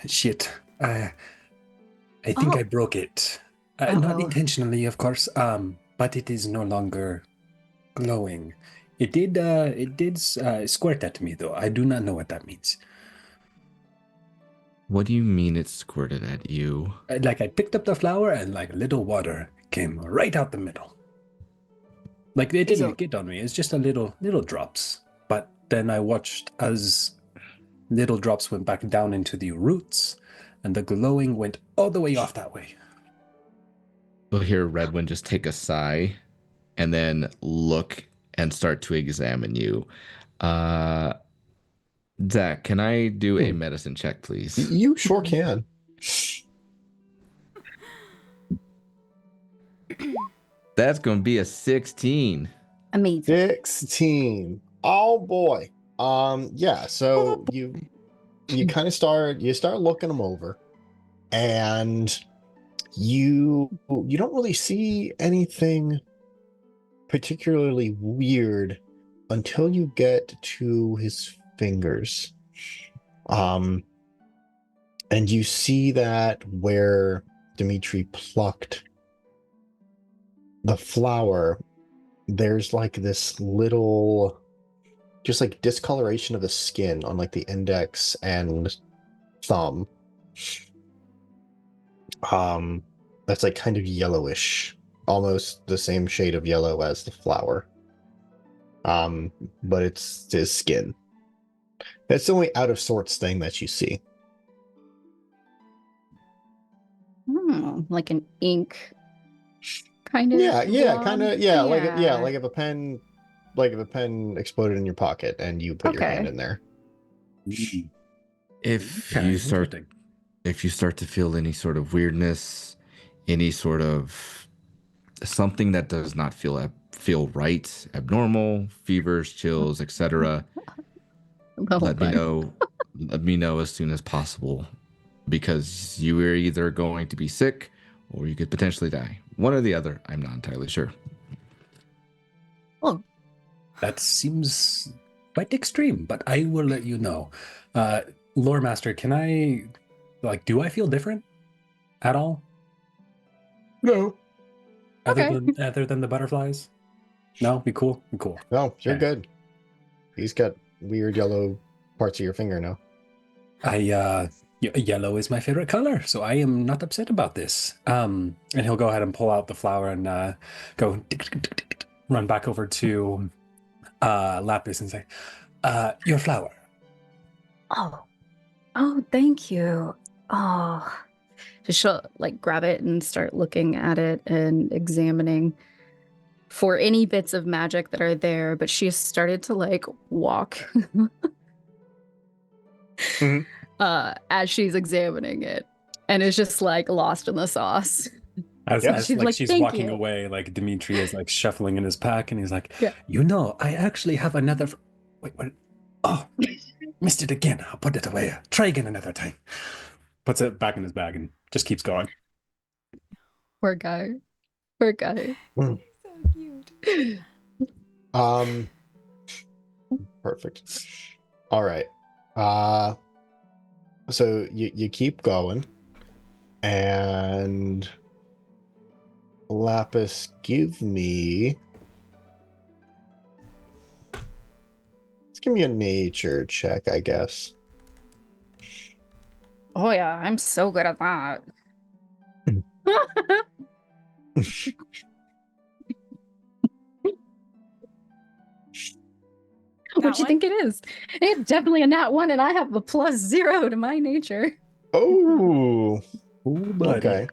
Shit. I think Oh. I broke it. Not Uh-oh. intentionally, of course. But it is no longer glowing. It did squirt at me, though. I do not know what that means. What do you mean it squirted at you? Like, I picked up the flower and like little water came right out the middle. Like, it didn't So- get on me. It's just a little drops. But then I watched as little drops went back down into the roots, and the glowing went all the way off that way. We'll hear Redwind just take a sigh and then look and start to examine you. Zach, can I do a medicine check, please? You sure can. That's going to be a 16. Amazing. 16. Oh boy. Yeah, so you kind of start looking them over, and you don't really see anything particularly weird until you get to his fingers. And you see that where Dimitri plucked the flower, there's like this little just like discoloration of the skin on like the index and thumb. That's like kind of yellowish, almost the same shade of yellow as the flower. But it's his skin. That's the only out of sorts thing that you see. Like an ink kind of Yeah, blob? kind of. Yeah, like if a pen, exploded in your pocket and you put your hand Okay. in there. If Okay, you start interesting. if you start to feel any sort of weirdness, any sort of something that does not feel right, abnormal, fevers, chills, etc., The whole let me thing. know. Let me know as soon as possible, because you are either going to be sick or you could potentially die. One or the other. I'm not entirely sure. Oh, That seems quite extreme, but I will let you know. Lore Master, can I, like, do I feel different at all? No, Okay. Other than the butterflies? No, be cool. Be cool. no, you're Okay. good. He's got weird yellow parts of your finger now. Yellow is my favorite color, so I am not upset about this. And he'll go ahead and pull out the flower and go tick, tick, tick, tick, tick, run back over to Lapis and say, your flower. Oh, thank you. Oh, she'll like grab it and start looking at it and examining for any bits of magic that are there, but she has started to like walk Mhm. as she's examining it, and is just like lost in the sauce. Yeah. As She's like like, she's "Thank walking you." away, like Dimitri is like shuffling in his pack, and he's like, Yeah. I actually have another. Wait, what? Oh, missed it again. I'll put it away. Try again another time. Puts it back in his bag and just keeps going. Poor guy. Poor guy. So cute. Um, perfect. All right. So you keep going, and Lapis, give me. Let's give me a nature check, I guess. Oh yeah, I'm so good at that. What do you think it is? It's definitely a nat 1, and I have a +0 to my nature. Oh, Ooh, buddy. okay.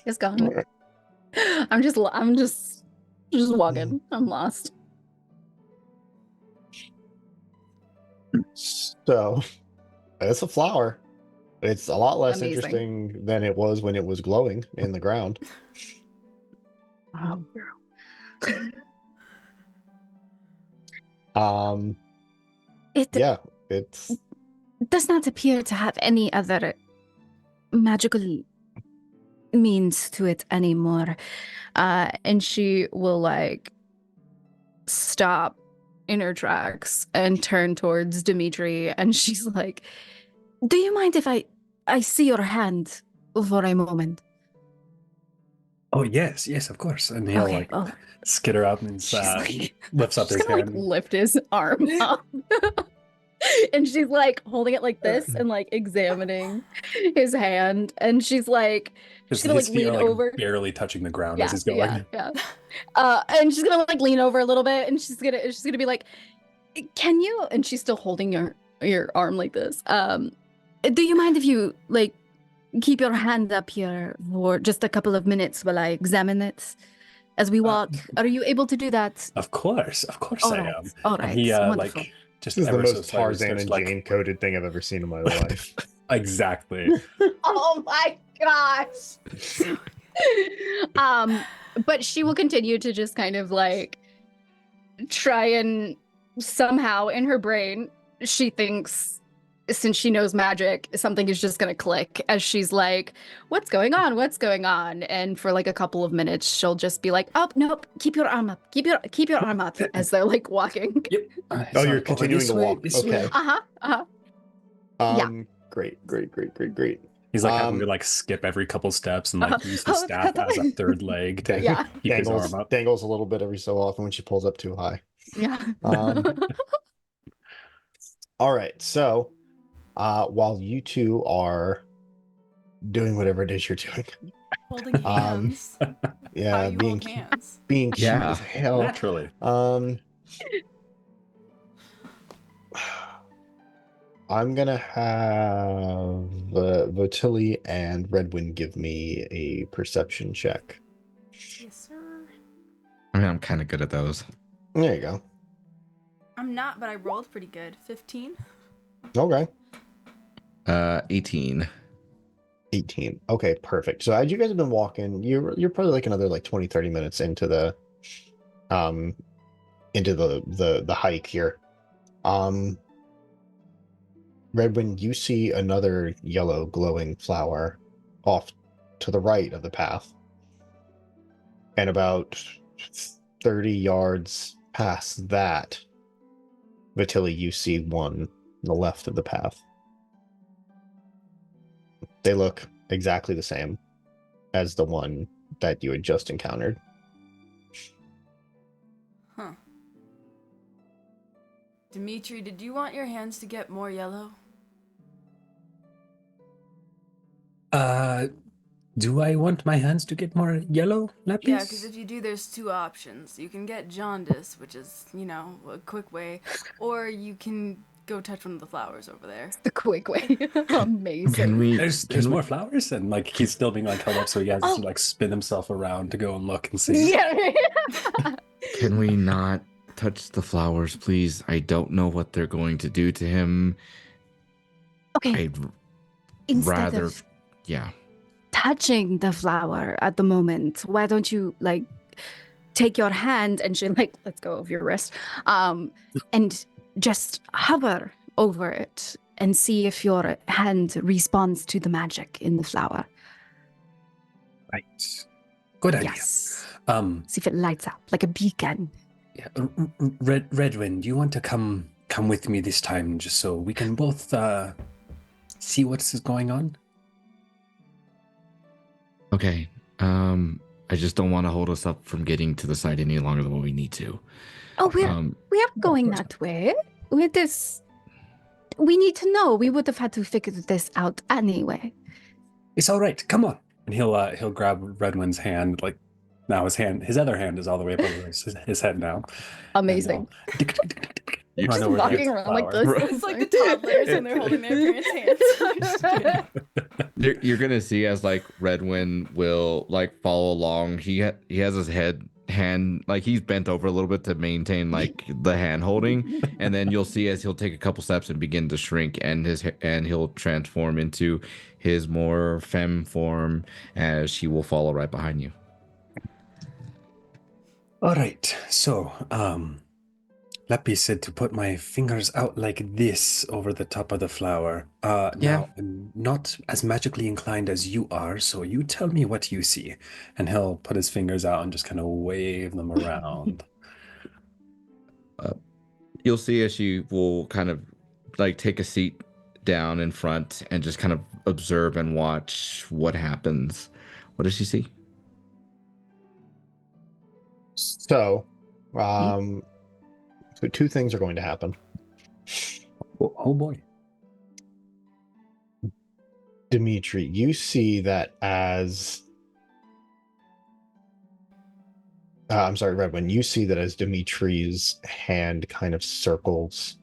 It's gone. I'm just walking. I'm lost. So it's a flower. It's a lot less Amazing. interesting than it was when it was glowing in the ground. Oh, Yeah, it's does not appear to have any other magical means to it anymore. And she will like stop in her tracks and turn towards Dimitri, and she's like, "Do you mind if I see your hand for a moment?" Oh yes, of course. And he'll Okay. like Oh, skitter up and she's like, lifts up she's his gonna hand. like lift his arm up. And she's like holding it like this and like examining his hand, and she's like, she's gonna His like feet are lean like over. barely touching the ground as Yeah, he's going. yeah. And she's gonna like lean over a little bit, and she's gonna be like, "Can you?" And she's still holding your arm like this. Do you mind if you like keep your hand up here for just a couple of minutes while I examine it as we walk? Are you able to do that? Of course All I right, am. all And right, he wonderful. like just this is the ever so most slightly Tarzan starts and like Jane coded thing I've ever seen in my life. exactly. Oh my gosh. But she will continue to just kind of like try and somehow in her brain, she thinks, since she knows magic, something is just gonna click as she's like, what's going on? What's going on? And for like a couple of minutes, she'll just be like, oh nope, keep your arm up. Keep your arm up as they're like walking. Yep. Oh, you're continuing to walk. Okay. Yeah. Great. He's like having to like skip every couple steps and like use his staff as a third leg to Yeah. keep his arm up. Dangles a little bit every so often when she pulls up too high. Yeah. All right. So, while you two are doing whatever it is you're doing, Holding hands. yeah, How you hold hands. being cute Yeah. as hell. Naturally. I'm gonna have Votili and Redwind give me a perception check. Yes, sir. I mean, I'm kind of good at those. There you go. I'm not, but I rolled pretty good. 15. Okay. 18. 18. Okay, perfect. So as you guys have been walking, you're probably like another like 20, 30 minutes into the hike here. Redwind, you see another yellow glowing flower off to the right of the path. And about 30 yards past that, Vitili, you see one on the left of the path. They look exactly the same as the one that you had just encountered. Huh. Dimitri, did you want your hands to get more yellow? Do I want my hands to get more yellow, Lapis? Yeah, because if you do, there's two options. You can get jaundice, which is, a quick way, or you can go touch one of the flowers over there. The quick way. Amazing. Can we? There's more flowers, and like he's still being like held up, so he has to like spin himself around to go and look and see. Yeah. Can we not touch the flowers, please? I don't know what they're going to do to him. Okay. I'd Instead rather, of yeah. touching the flower at the moment, why don't you like take your hand and she like let go of your wrist, and just hover over it and see if your hand responds to the magic in the flower. Right. Good idea. Yes. See if it lights up like a beacon. Yeah, Redwind, do you want to come with me this time, just so we can both see what's going on? Okay. I just don't want to hold us up from getting to the site any longer than what we need to. Oh, we're going course that way. With this, we need to know. We would have had to figure this out anyway. It's all right. Come on. And he'll grab Redwind's hand. Like now his other hand is all the way up over his head now. Amazing. You're Run Just over to walking the around like flower. this. It's like the toddlers when they're holding their parents' hands. You're gonna see as like Redwind will like follow along. He has his hand like he's bent over a little bit to maintain like the hand holding, and then you'll see as he'll take a couple steps and begin to shrink, and he'll transform into his more femme form as she will follow right behind you. All right. So, Lappy said to put my fingers out like this over the top of the flower. Yeah. Now, I'm not as magically inclined as you are, so you tell me what you see. And he'll put his fingers out and just kind of wave them around. You'll see as she will kind of like take a seat down in front and just kind of observe and watch what happens. What does she see? So, so two things are going to happen. Oh boy. Dimitri, you see that as I'm sorry, Redwin, you see that as Dimitri's hand kind of circles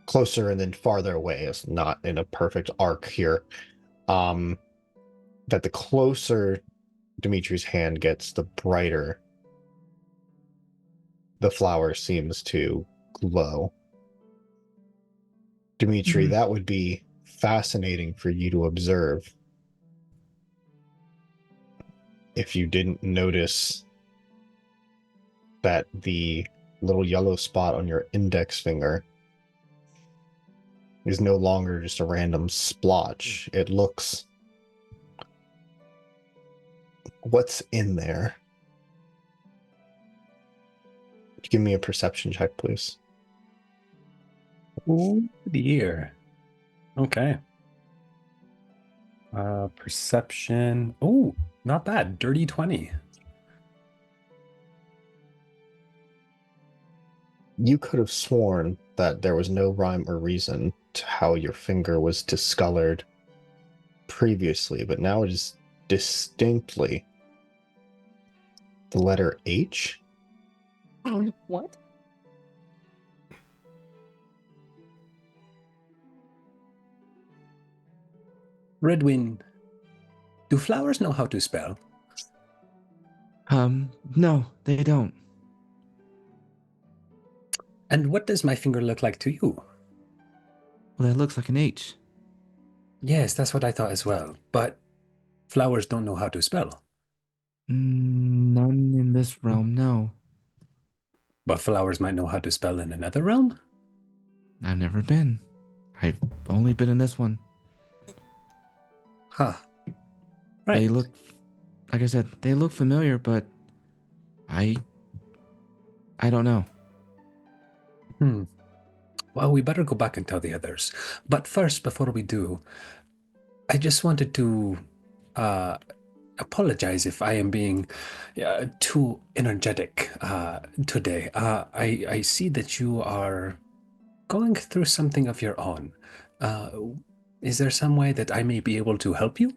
closer and then farther away. It's not in a perfect arc here. That the closer Dimitri's hand gets, the brighter the flower seems to glow. Dimitri, that would be fascinating for you to observe if you didn't notice that the little yellow spot on your index finger is no longer just a random splotch. It looks... What's in there? Give me a perception check, please. Oh dear. Okay. Perception. Oh, not bad. Dirty 20. You could have sworn that there was no rhyme or reason to how your finger was discolored previously, but now it is distinctly the letter H. What? Redwin, do flowers know how to spell? No, they don't. And what does my finger look like to you? Well, that looks like an H. Yes, that's what I thought as well. But flowers don't know how to spell. None in this realm, no. But flowers might know how to spell in another realm? I've never been. I've only been in this one. Huh. Right. They look, like I said, they look familiar, but I don't know. Well, we better go back and tell the others. But first, before we do, I just wanted to apologize if I am being too energetic today. I see that you are going through something of your own. Is there some way that I may be able to help you?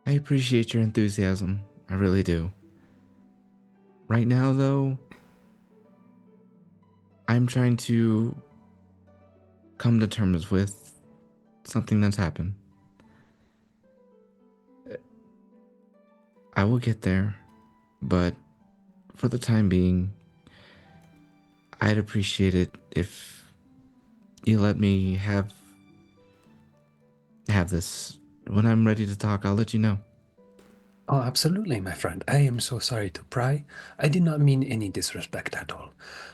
I appreciate your enthusiasm. I really do. Right now, though, I'm trying to come to terms with something that's happened. I will get there, but for the time being, I'd appreciate it if you let me have this. When I'm ready to talk, I'll let you know. Oh, absolutely, my friend. I am so sorry to pry. I did not mean any disrespect at all.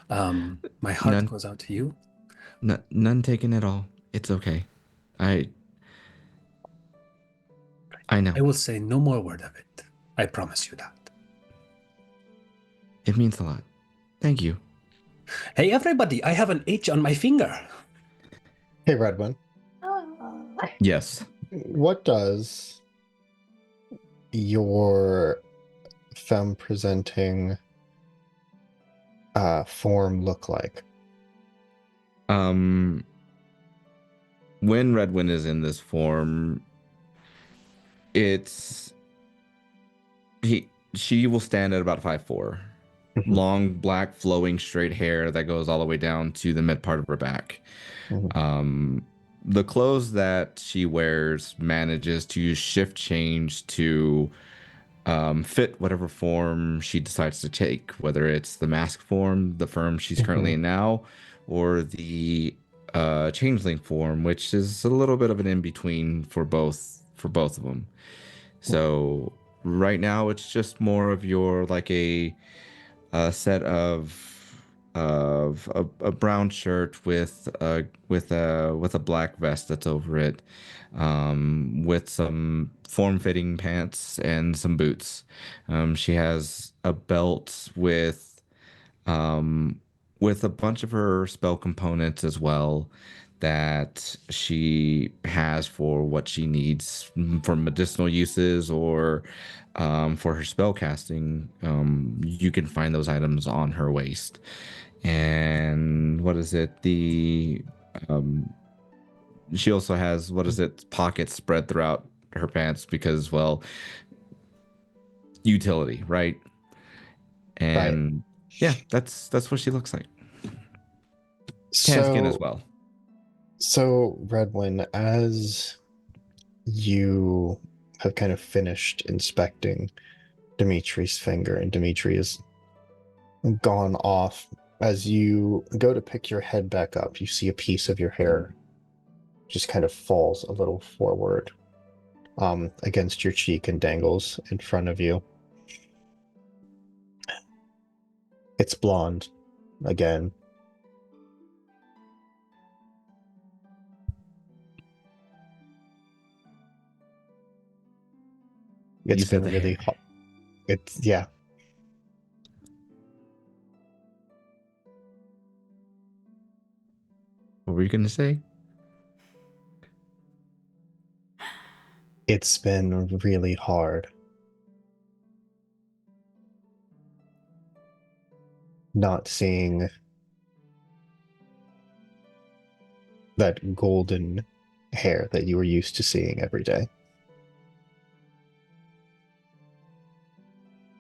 My heart None. goes out to you. None taken at all. It's okay. I know. I will say no more word of it. I promise you that. It means a lot. Thank you. Hey, everybody, I have an H on my finger. Hey, Redwin. Yes. What does your femme presenting form look like? When Redwin is in this form, she will stand at about 5'4". Long, black, flowing, straight hair that goes all the way down to the mid part of her back. The clothes that she wears manages to shift change to fit whatever form she decides to take, whether it's the mask form, the form she's currently in now, or the changeling form, which is a little bit of an in-between for both of them. So right now it's just more of your like a set of a brown shirt with a black vest that's over it, with some form-fitting pants and some boots. She has a belt with a bunch of her spell components as well that she has for what she needs for medicinal uses or for her spell casting. You can find those items on her waist. And what is it? She also has, what is it, pockets spread throughout her pants because, well, utility, right? And yeah, that's what she looks like. Tan skin as well. So, Redwin, as you have kind of finished inspecting Dimitri's finger, and Dimitri is gone off, as you go to pick your head back up, you see a piece of your hair just kind of falls a little forward against your cheek and dangles in front of you. It's blonde again. It's You said been the really hair. hot. Yeah. What were you gonna say? It's been really hard. Not seeing that golden hair that you were used to seeing every day.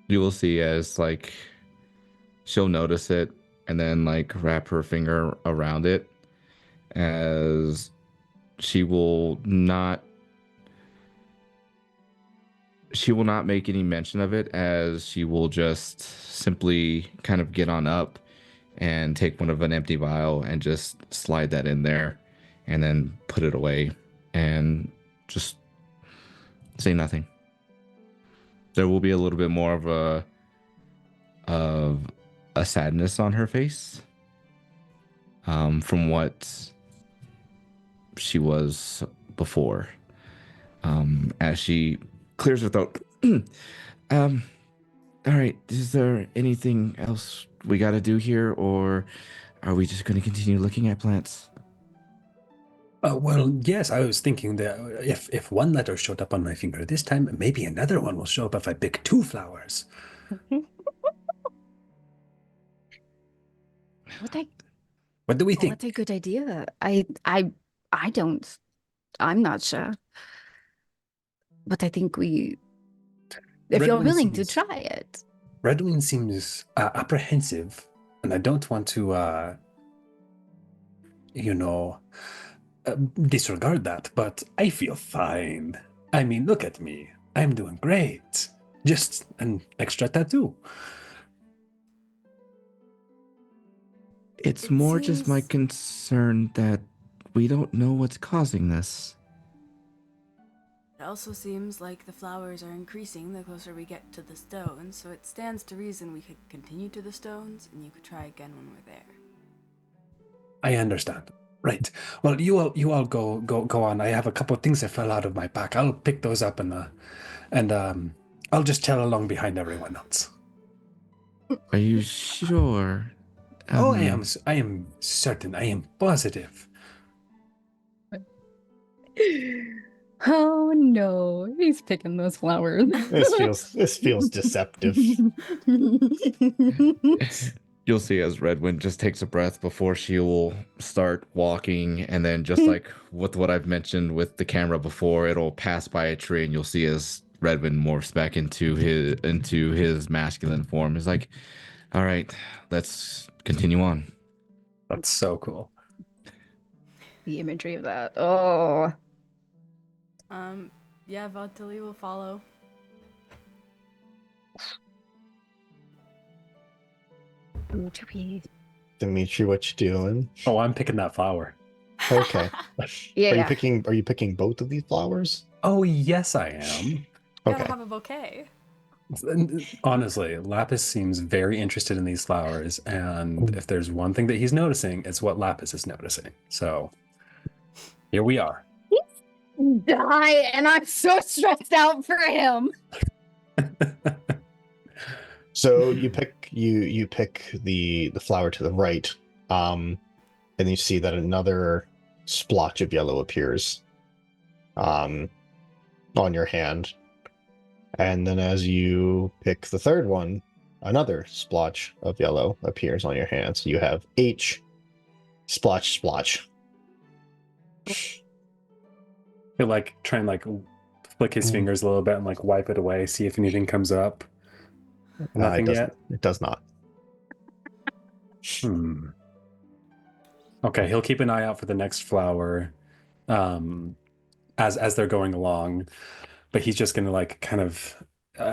You will see as like she'll notice it and then like wrap her finger around it, as she will not make any mention of it, as she will just simply kind of get on up and take one of an empty vial and just slide that in there and then put it away and just say nothing. There will be a little bit more of a sadness on her face, from what she was before, as she clears her throat. All right, is there anything else we got to do here, or are we just going to continue looking at plants? Well, yes, I was thinking that if one letter showed up on my finger this time, maybe another one will show up if I pick 2 flowers. What do we think? That's a good idea. I don't. I'm not sure. But I think if you're Redwin willing to seems- try it. Redwin seems apprehensive, and I don't want to, disregard that, but I feel fine. I mean, look at me. I'm doing great. Just an extra tattoo. It's It more just my seems- concern that we don't know what's causing this. It also seems like the flowers are increasing the closer we get to the stones, so it stands to reason we could continue to the stones, and you could try again when we're there. I understand. Right. Well, you all go on. I have a couple of things that fell out of my pack. I'll pick those up and I'll just tail along behind everyone else. Are you sure? Oh, I am certain. I am positive. Oh no, he's picking those flowers. This feels deceptive. You'll see as Redwind just takes a breath before she will start walking, and then just like with what I've mentioned with the camera before, it'll pass by a tree, and you'll see as Redwind morphs back into his masculine form. He's like, "All right, let's continue on." That's so cool. The imagery of that. Oh. Yeah, Valtilli will follow. Dimitri, what you doing? Oh, I'm picking that flower. Okay. Yeah. Are you picking both of these flowers? Oh, yes, I am. Gotta Okay. have a bouquet. Honestly, Lapis seems very interested in these flowers, and if there's one thing that he's noticing, it's what Lapis is noticing. So here we are. Die, and I'm so stressed out for him. So you pick the flower to the right, and you see that another splotch of yellow appears on your hand. And then as you pick the third one, another splotch of yellow appears on your hand. So you have H splotch splotch. He'll like try and like flick his fingers a little bit and like wipe it away, see if anything comes up. Nothing yet. It does not. Okay, he'll keep an eye out for the next flower, as they're going along, but he's just gonna like kind of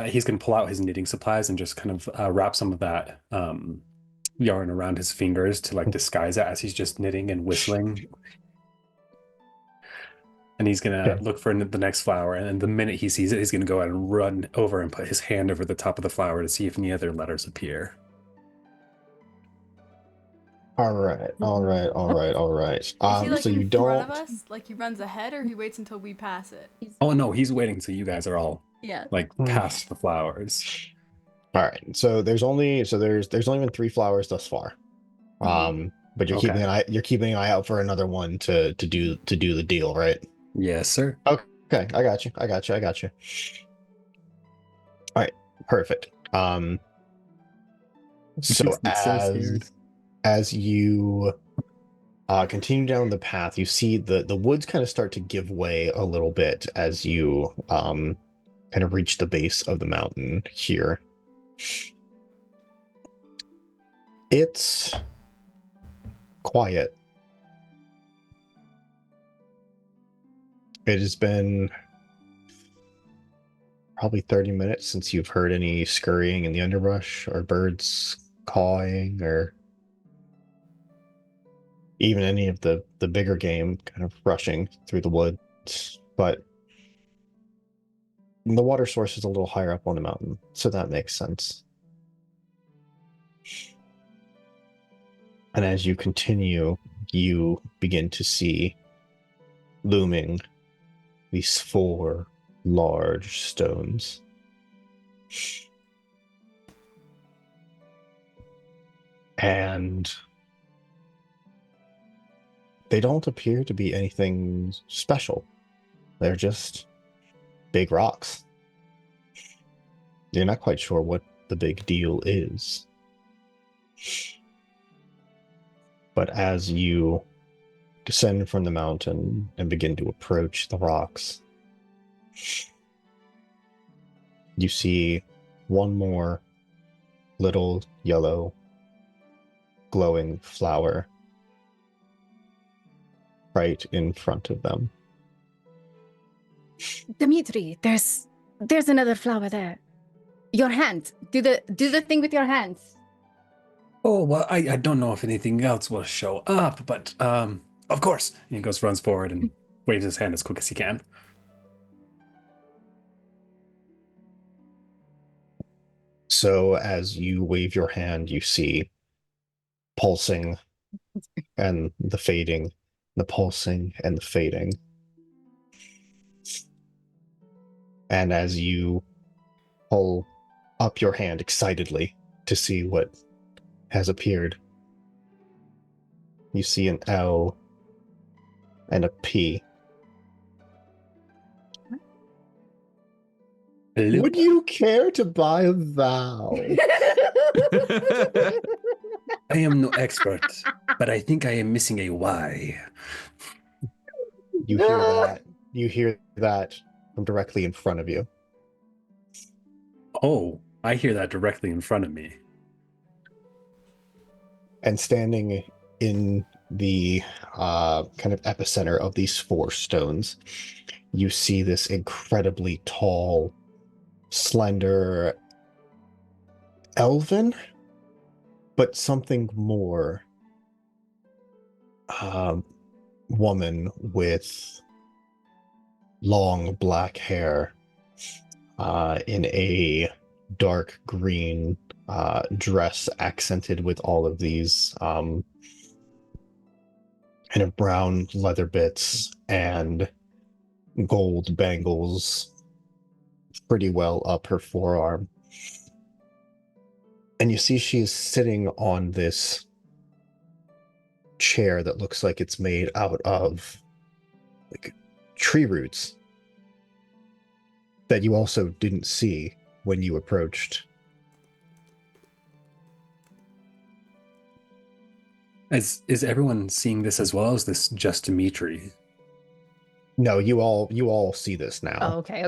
he's gonna pull out his knitting supplies and just kind of wrap some of that yarn around his fingers to like disguise it as he's just knitting and whistling. And he's gonna look for the next flower, and the minute he sees it, he's gonna go out and run over and put his hand over the top of the flower to see if any other letters appear. All right. Is he like So in you front of don't. us? Like he runs ahead, or he waits until we pass it? Oh no, he's waiting until you guys are all Yeah. like past the flowers. All right. So there's only been 3 flowers thus far. But you're keeping an eye out for another one to do the deal, right? Yes, sir. Okay, I got you. All right, perfect. So I'm so scared. as you continue down the path, you see the woods kind of start to give way a little bit as you kind of reach the base of the mountain here. It's quiet. It has been probably 30 minutes since you've heard any scurrying in the underbrush or birds cawing or even any of the bigger game kind of rushing through the woods. But the water source is a little higher up on the mountain, so that makes sense. And as you continue, you begin to see looming these 4 large stones. And they don't appear to be anything special. They're just big rocks. You're not quite sure what the big deal is. But as you descend from the mountain and begin to approach the rocks, you see one more little yellow glowing flower right in front of them. Dimitri, there's another flower there. Your hand. Do the thing with your hands. Oh, well, I don't know if anything else will show up, but of course. And he runs forward and waves his hand as quick as he can. So as you wave your hand, you see pulsing and the fading, the pulsing and the fading. And as you pull up your hand excitedly to see what has appeared, you see an L and a P. Would you care to buy a vowel? I am no expert, but I think I am missing a Y. You hear that. You hear that from directly in front of you. Oh, I hear that directly in front of me. And standing in the kind of epicenter of these 4 stones, you see this incredibly tall, slender, elven, but something more, woman with long black hair in a dark green dress accented with all of these kind of brown leather bits and gold bangles pretty well up her forearm. And you see she is sitting on this chair that looks like it's made out of like tree roots that you also didn't see when you approached. Is everyone seeing this as well? Or is this just Dimitri? No, you all see this now. Oh, okay.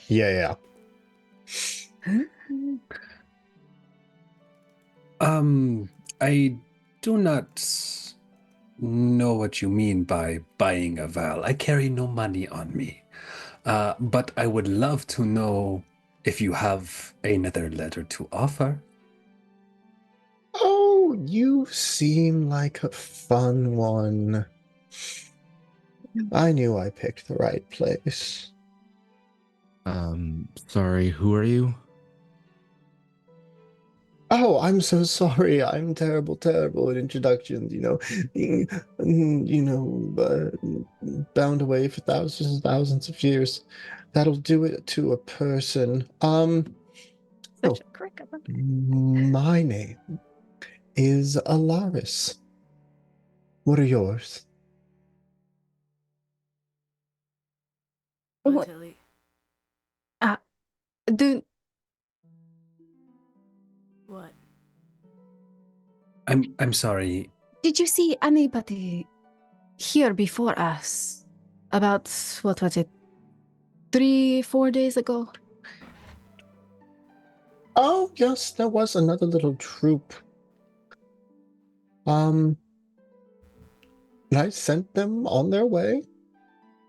Yeah. I do not know what you mean by buying a vow. I carry no money on me. But I would love to know if you have another letter to offer. Oh, you seem like a fun one. I knew I picked the right place. Sorry, who are you? Oh, I'm so sorry. I'm terrible at introductions, bound away for thousands and thousands of years. That'll do it to a person. Such a cricket. My name is Alaris. What are yours? What? Tilly. Do What? I'm sorry. Did you see anybody here before us? About, what was it, 3-4 days ago? Oh, yes, there was another little troop And I sent them on their way.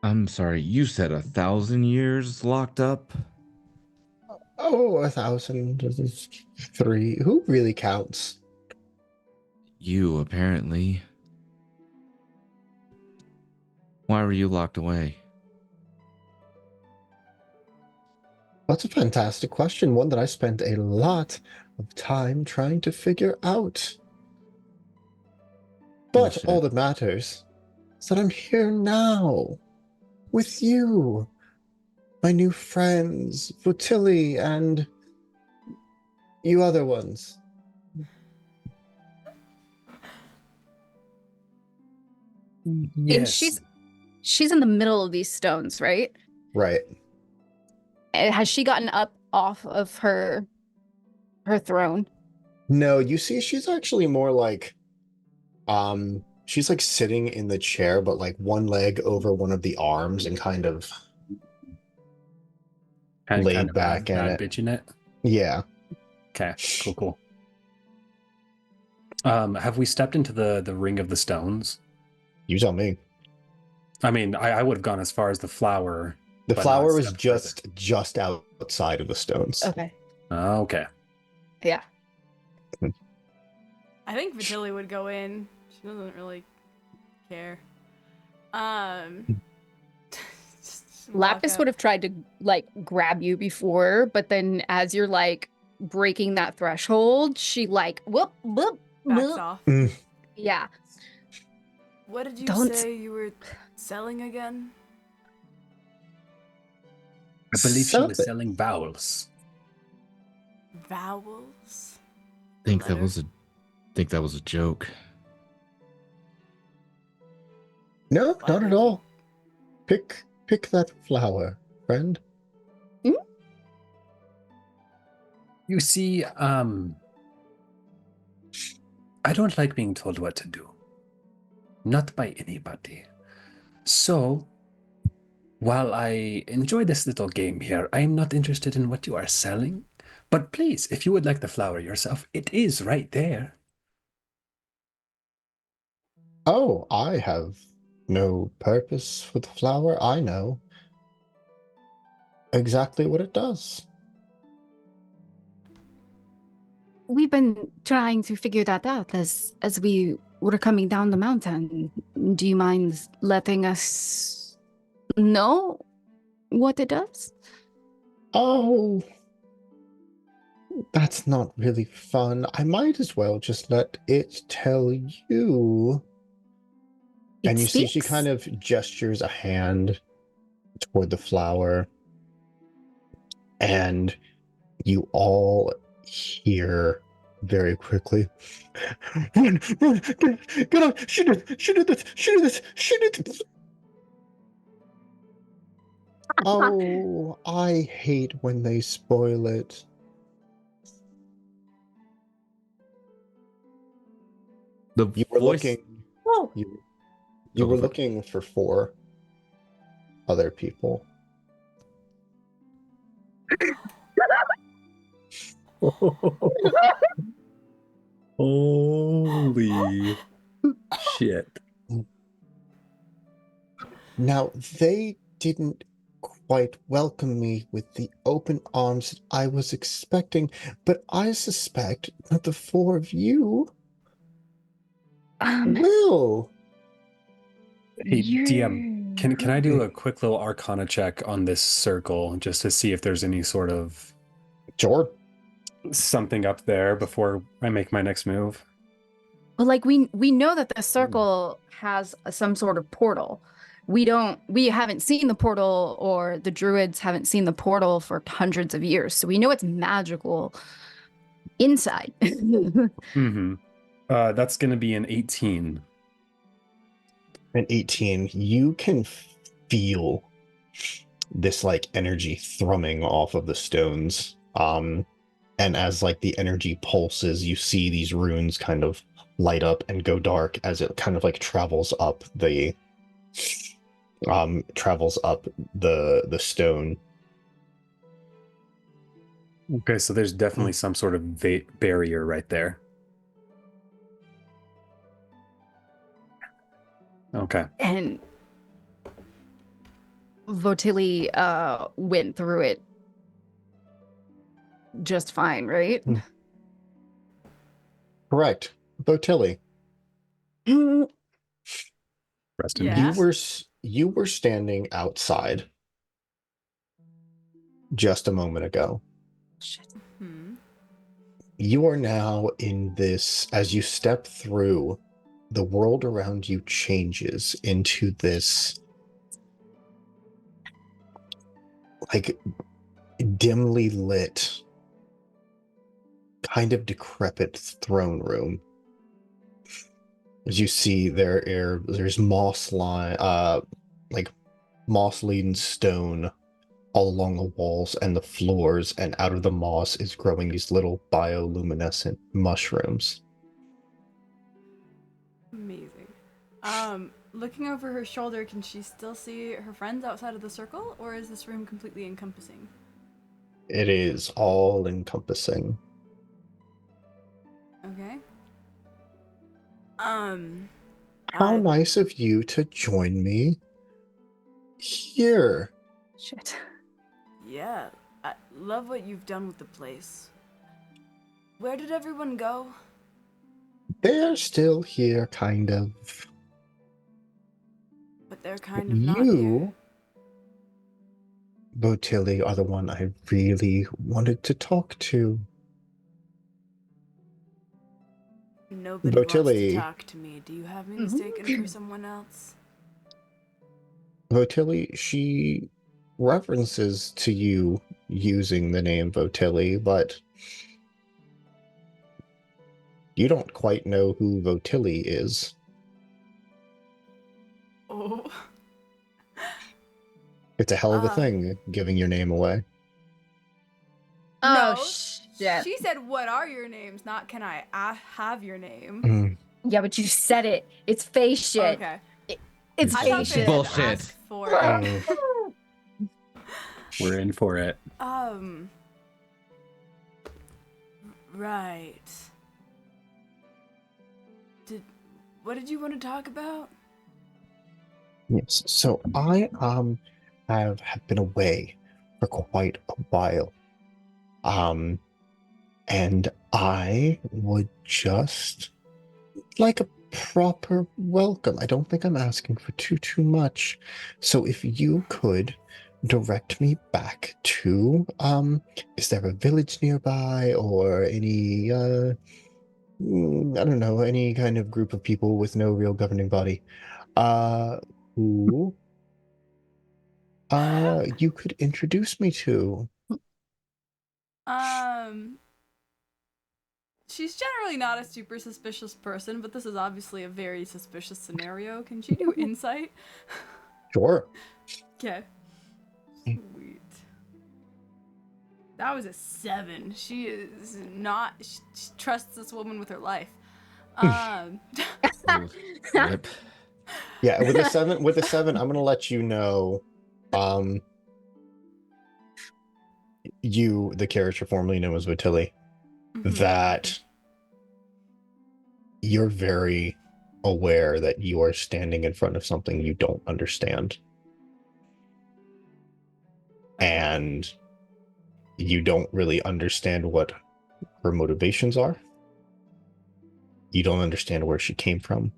I'm sorry, you said 1,000 years locked up? Oh, 1,000. This is 3. Who really counts? You, apparently. Why were you locked away? That's a fantastic question. One that I spent a lot of time trying to figure out. But all Bullshit. that matters is that I'm here now with you, my new friends, Vutili and you other ones. And Yes. she's in the middle of these stones, right? Right. And has she gotten up off of her throne? No, you see, she's actually more like, she's like sitting in the chair, but like one leg over one of the arms and kind of laid back in bad it. bitch in it. Yeah. Okay, cool. Have we stepped into the ring of the stones? You tell me. I mean, I would have gone as far as the flower. The but not flower was stepped further. just outside of the stones. Okay. Okay. Yeah. I think Vitili would go in. She doesn't really care. Just walk Lapis up. would have tried to like grab you before, but then as you're like breaking that threshold, she like whoop. Backs off. Yeah. What did you Don't- say you were selling again? I believe she Stop was it. selling vowels. Vowels? Think that Letter? was a joke. No, Why not would at you- all. Pick that flower, friend. You see, I don't like being told what to do. Not by anybody. So, while I enjoy this little game here, I am not interested in what you are selling. But please, if you would like the flower yourself, it is right there. Oh, I have no purpose for the flower. I know exactly what it does. We've been trying to figure that out as we were coming down the mountain. Do you mind letting us know what it does? Oh, that's not really fun. I might as well just let it tell you. And you see she speaks? kind of gestures a hand toward the flower. And you all hear very quickly, run, get on, shoot it. Oh, I hate when they spoil it. The You were voice. looking, Oh, you Go were for it. looking for 4 other people. Holy shit. Now, they didn't quite welcome me with the open arms that I was expecting, but I suspect that the 4 of you will. Hey, you're- DM, can I do a quick little Arcana check on this circle just to see if there's any sort of Sure. something up there before I make my next move? Well, like we know that the circle has some sort of portal. We haven't seen the portal, or the druids haven't seen the portal for hundreds of years. So we know it's magical inside. Mm-hmm. That's going to be an 18. An 18, you can feel this like energy thrumming off of the stones. And as like the energy pulses, you see these runes kind of light up and go dark as it kind of like travels up the stone. Okay, so there's definitely some sort of barrier right there. Okay. And Votili went through it just fine, right? Correct. Botilli, Rest in Yeah. peace. you were standing outside just a moment ago. Shit. Hmm. You are now in this, as you step through, the world around you changes into this like dimly lit, kind of decrepit throne room. As you see there's like moss-laden stone all along the walls and the floors, and out of the moss is growing these little bioluminescent mushrooms. Amazing. Looking over her shoulder, can she still see her friends outside of the circle, or is this room completely encompassing? It is all encompassing. Okay. How I- nice of you to join me here. Shit. Yeah, I love what you've done with the place. Where did everyone go? They're still here, kind of. But they're kind of not here. You, Botilli, are the one I really wanted to talk to. Nobody wants to Botilli. talk to me. Do you have me mistaken for someone else? Botilli, she references to you using the name Botilli, but you don't quite know who Votilli is. Oh. It's a hell of a thing, giving your name away. Oh, No, shit. She said, "What are your names?" Not, "Can I have your name?" Mm. Yeah, but you said it. It's face shit. Okay. It's I face thought shit. they Bullshit. asked for it. We're in for it. Right. What did you want to talk about? Yes, so I have been away for quite a while. And I would just like a proper welcome. I don't think I'm asking for too much. So if you could direct me back to is there a village nearby or any I don't know, any kind of group of people with no real governing body who you could introduce me to. She's generally not a super suspicious person, but this is obviously a very suspicious scenario. Can she do insight? Sure. Okay. Sweet. That was a 7. She is not. She trusts this woman with her life. Rip. Yeah, with a 7, I'm gonna let you know. You, the character formerly known as Votilli, that you're very aware that you are standing in front of something you don't understand. And you don't really understand what her motivations are. You don't understand where she came from.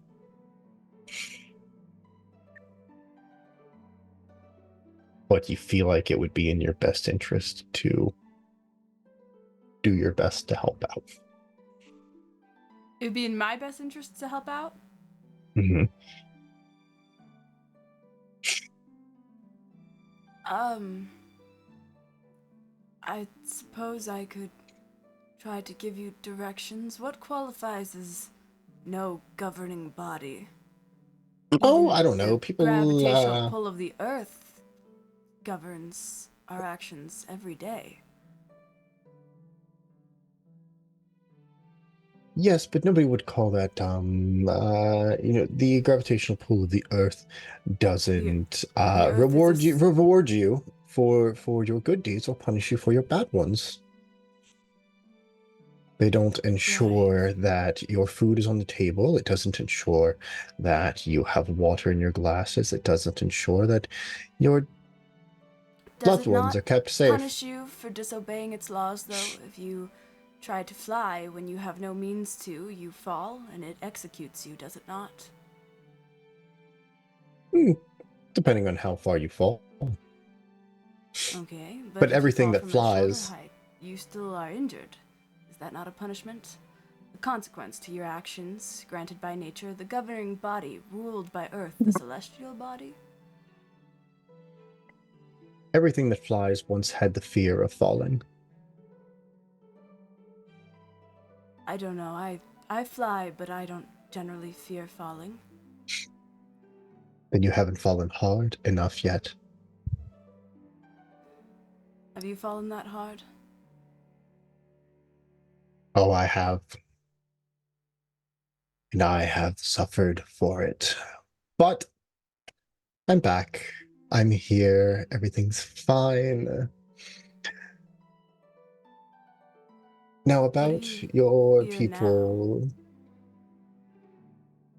But you feel like it would be in your best interest to do your best to help out. It would be in my best interest to help out. Mm-hmm. I suppose I could try to give you directions. What qualifies as no governing body? Oh, Even I don't know. the People, gravitational pull of the earth governs our actions every day. yes, but nobody would call that, the gravitational pull of the Earth doesn't the Earth is a reward you for your good deeds or punish you for your bad ones. They don't ensure that your food is on the table. It doesn't ensure that you have water in your glasses. It doesn't ensure that your Does loved it ones not are kept safe. punish you for disobeying its laws, though? If you try to fly when you have no means to, you fall, and it executes you, does it not? Depending on how far you fall. Okay, But if you everything fall that from a shoulder flies. height, you still are injured. Is that not a punishment? A consequence to your actions, granted by nature, the governing body, ruled by Earth, the celestial body? Everything that flies once had the fear of falling. I don't know. I fly, but I don't generally fear falling. Then you haven't fallen hard enough yet. Have you fallen that hard? Oh, I have. And I have suffered for it. But I'm back. I'm here. Everything's fine. Now, do about you your fear people.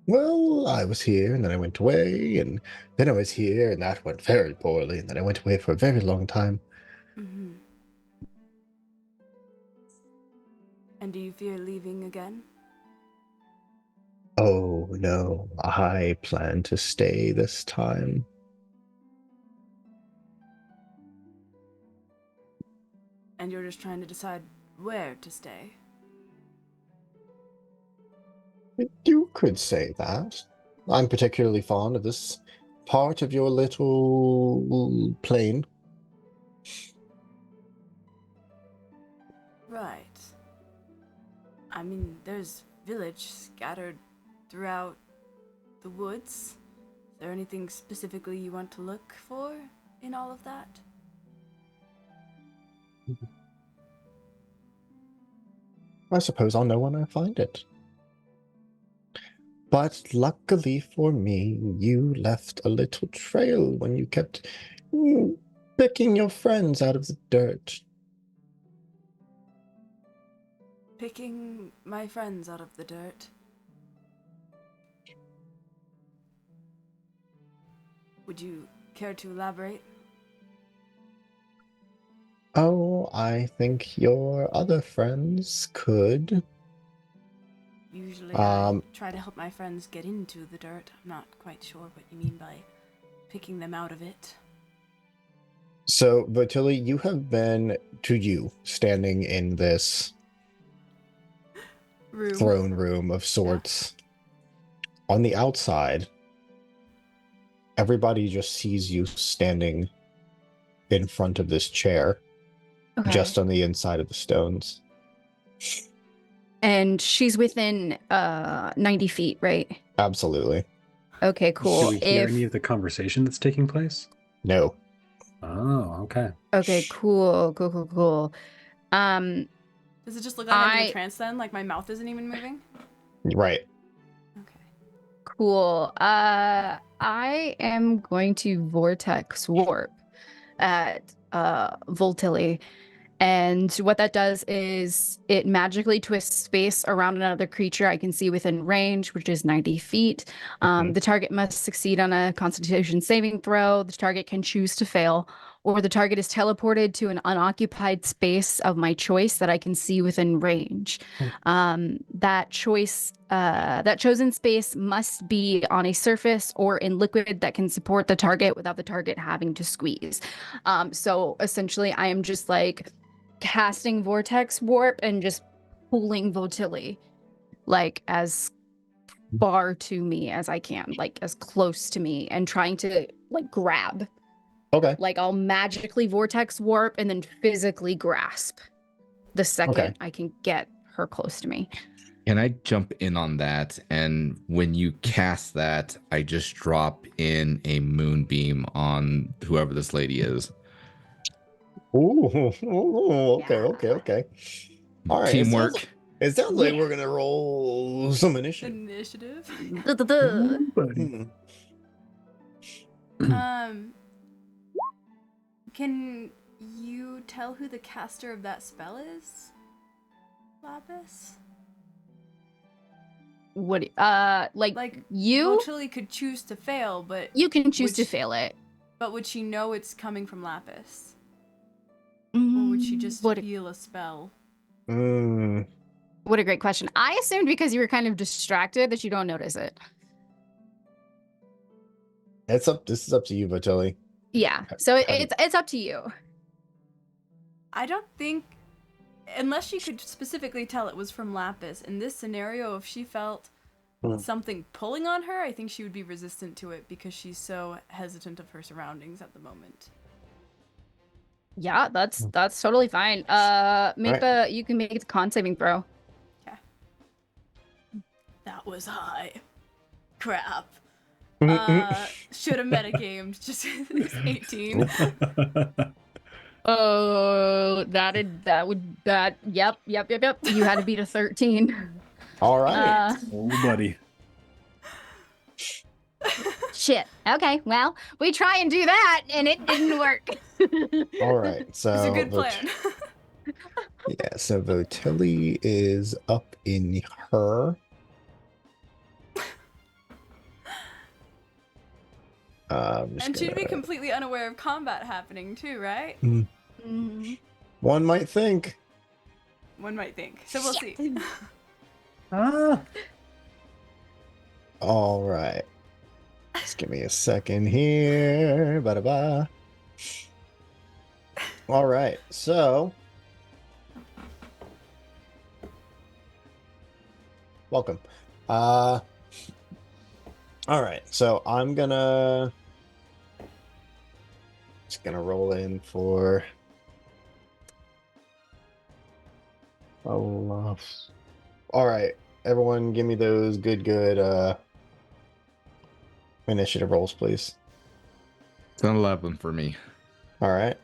Well, I was here, and then I went away, and then I was here, and that went very poorly, and then I went away for a very long time. Mm-hmm. And do you fear leaving again? Oh, no, I plan to stay this time. And you're just trying to decide where to stay? You could say that. I'm particularly fond of this part of your little plane. Right. I mean, there's village scattered throughout the woods. Is there anything specifically you want to look for in all of that? I suppose I'll know when I find it. But luckily for me, you left a little trail when you kept picking your friends out of the dirt. Picking my friends out of the dirt. Would you care to elaborate? Oh, I think your other friends could. Usually I try to help my friends get into the dirt. I'm not quite sure what you mean by picking them out of it. So, Vertilli, you have been standing in this throne room of sorts. Yeah. On the outside, everybody just sees you standing in front of this chair, just on the inside of the stones. And she's within 90 feet, right? Absolutely. Okay, cool. Do we hear any of the conversation that's taking place? No. Oh, okay. Okay, cool. Does it just look like I'm in a trance then? Like my mouth isn't even moving? Right. Okay. Cool. I am going to vortex warp at Voltilli. And what that does is it magically twists space around another creature I can see within range, which is 90 feet. The target must succeed on a Constitution saving throw. The target can choose to fail, or the target is teleported to an unoccupied space of my choice that I can see within range. That chosen space must be on a surface or in liquid that can support the target without the target having to squeeze. So essentially, I am just like casting vortex warp and just pulling Votilli like as far to me as I can, like as close to me, and trying to like grab. Okay. Like I'll magically vortex warp and then physically grasp the second I can get her close to me. Can I jump in on that? And when you cast that, I just drop in a moonbeam on whoever this lady is. Ooh, okay. All right. Teamwork. It sounds like we're gonna roll some initiative. Can you tell who the caster of that spell is? Lapis? What? Like you? Botilli could choose to fail, but You can choose would to she- fail it. But would she know it's coming from Lapis? Or would she just What? feel a spell? Mm, What a great question. I assumed because you were kind of distracted that you don't notice it. it's up. This is up to you, Botelli. Yeah. So How do- it's up to you. I don't think, unless she could specifically tell it was from Lapis, in this scenario, if she felt something pulling on her, I think she would be resistant to it because she's so hesitant of her surroundings at the moment. Yeah, that's totally fine. You can make the con saving throw. Okay. That was high. Crap. Should have metagamed. Just it's 18. Oh, yep. You had to beat a 13. All right. Oh, buddy. Shit. Okay, well, we try and do that, and it didn't work. All right. So It's a good plan. yeah. So Botelli is up in her. And she'd be completely unaware of combat happening too, right? Mhm. One might think. One might think. So we'll see. Ah. All right. Just give me a second here. Ba-da-ba. All right. So, welcome. All right. So I'm just gonna roll in for Olaf. All right, everyone, give me those good initiative rolls, please. It's an 11 for me. All right.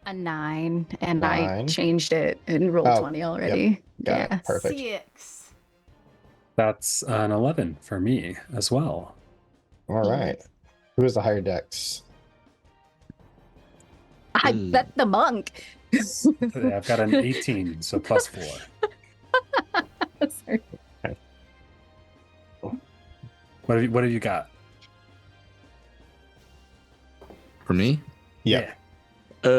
A 9, and I 9. changed it and rolled Oh, 20 already. Got Yeah. it. Perfect. 6. That's an 11 for me as well. All right. Who is the higher dex? I bet the monk. I've got an 18, so plus 4. Sorry. What have you got? For me? Yeah. I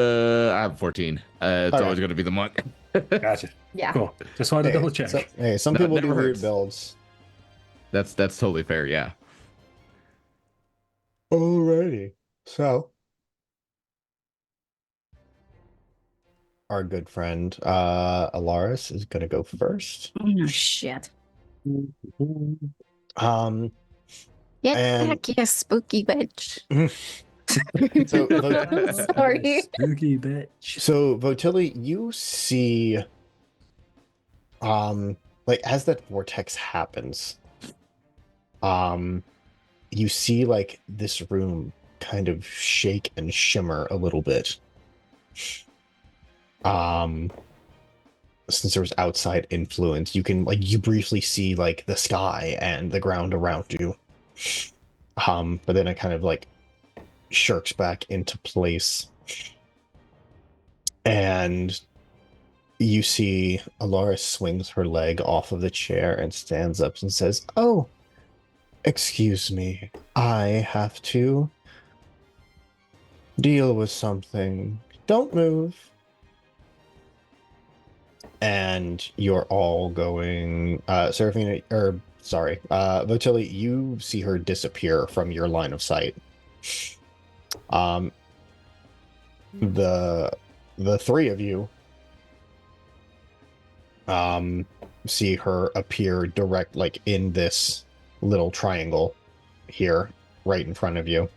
have 14. It's Okay. always going to be the monk. Gotcha. Yeah. Cool. Just wanted to double check. Some No, people it do never weird hurts. builds. That's totally fair. Yeah. Alrighty. So, our good friend Alaris is gonna go first. Oh, shit. Um, Get And- back, you spooky bitch. so Sorry. Spooky bitch. So Votilli, you see, like as that vortex happens, you see like this room kind of shake and shimmer a little bit. Since there was outside influence, you briefly see like the sky and the ground around you. But then it kind of like shirks back into place. And you see Alaris swings her leg off of the chair and stands up and says, "Oh, excuse me. I have to deal with something. Don't move." And you're all going, Seraphina, or sorry, Votilli, you see her disappear from your line of sight. The three of you see her appear direct, like in this little triangle here, right in front of you.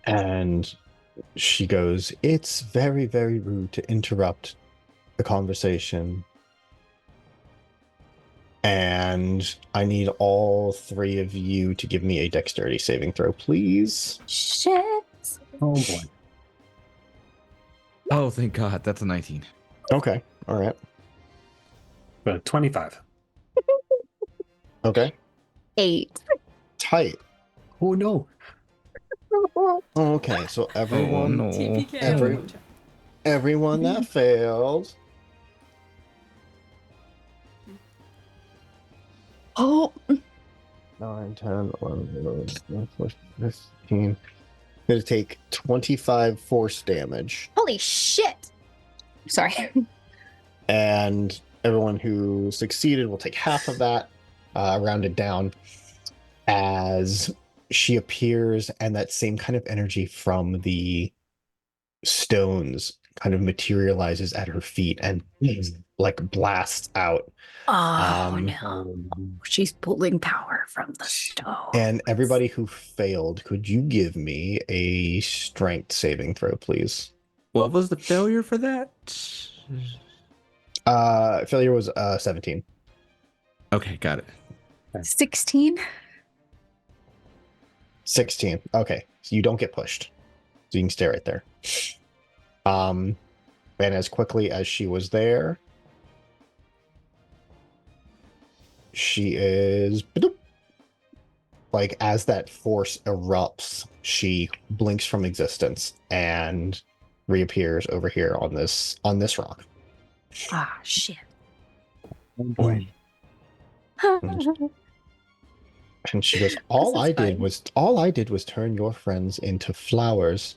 And she goes, "It's very, very rude to interrupt the conversation. And I need all three of you to give me a dexterity saving throw, please." Shit. Oh boy. Oh, thank God. That's a 19. Okay. All right. But 25. Okay. 8. Tight. Oh no. Okay, so Oh everyone, no. TPK. Every- everyone that failed. Oh, 9, 10, 11, 12, 15. Gonna take 25 force damage. holy shit! Sorry. And everyone who succeeded will take half of that, rounded down, as she appears, and that same kind of energy from the stones kind of materializes at her feet and like blasts out. Oh Um, no. She's pulling power from the stone. And everybody who failed, could you give me a strength saving throw, please? What was the failure for that? Failure was 17. Okay, got it. 16? 16. Okay, so you don't get pushed. So you can stay right there. And as quickly as she was there, she is like, as that force erupts, she blinks from existence and reappears over here on this rock. Ah, shit. Oh boy. And she goes, all is I did fine. was turn your friends into flowers.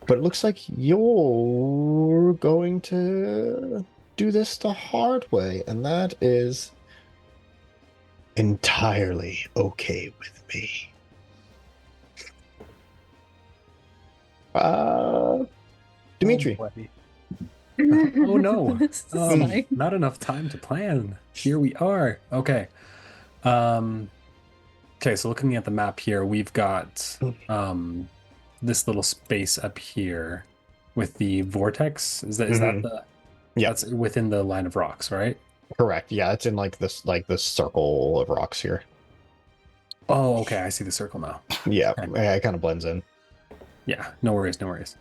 But it looks like you're going to do this the hard way, and that is entirely okay with me. Dimitri. Oh, boy. Oh no. This is fine. Not enough time to plan. Here we are. Okay. Okay, so looking at the map here, we've got this little space up here with the vortex. Is that the Yeah. That's within the line of rocks, right? Correct. Yeah, it's in like this circle of rocks here. Oh, okay. I see the circle now. Yeah, Okay. it kind of blends in. Yeah, no worries, no worries.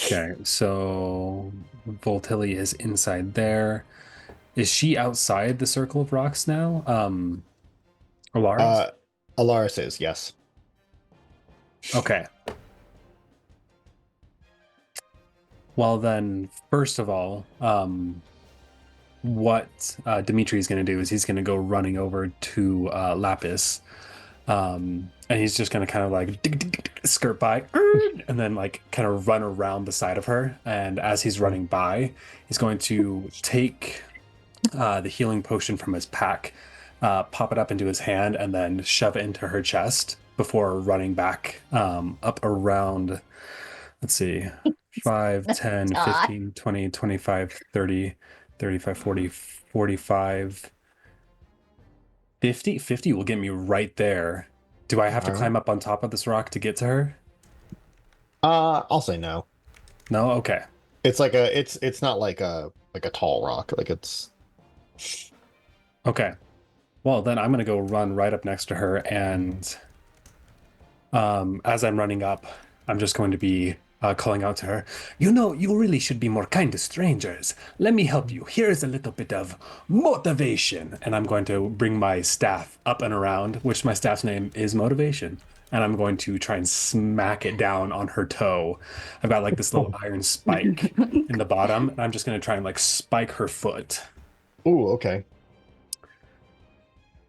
Okay, so Voltilli is inside there. Is she outside the circle of rocks now? Alaris? Alaris is, yes. Okay. Well then, first of all, what Dimitri is going to do is he's going to go running over to Lapis, and he's just going to kind of like skirt by, and then like kind of run around the side of her. And as he's running by, he's going to take the healing potion from his pack, pop it up into his hand, and then shove it into her chest before running back up around, let's see, 5, 10, God. 15, 20, 25, 30, 35, 40, 45, 50. 50 will get me right there. Do I have to All climb right. up on top of this rock to get to her? I'll say no. No? Okay. It's like it's not like a tall rock. Like it's Okay. Well, then I'm going to go run right up next to her, and as I'm running up, I'm just going to be calling out to her. You know, you really should be more kind to strangers. Let me help you. Here is a little bit of motivation. And I'm going to bring my staff up and around, which my staff's name is Motivation. And I'm going to try and smack it down on her toe. I've got like this little iron spike in the bottom, and I'm just going to try and like spike her foot. Ooh, okay.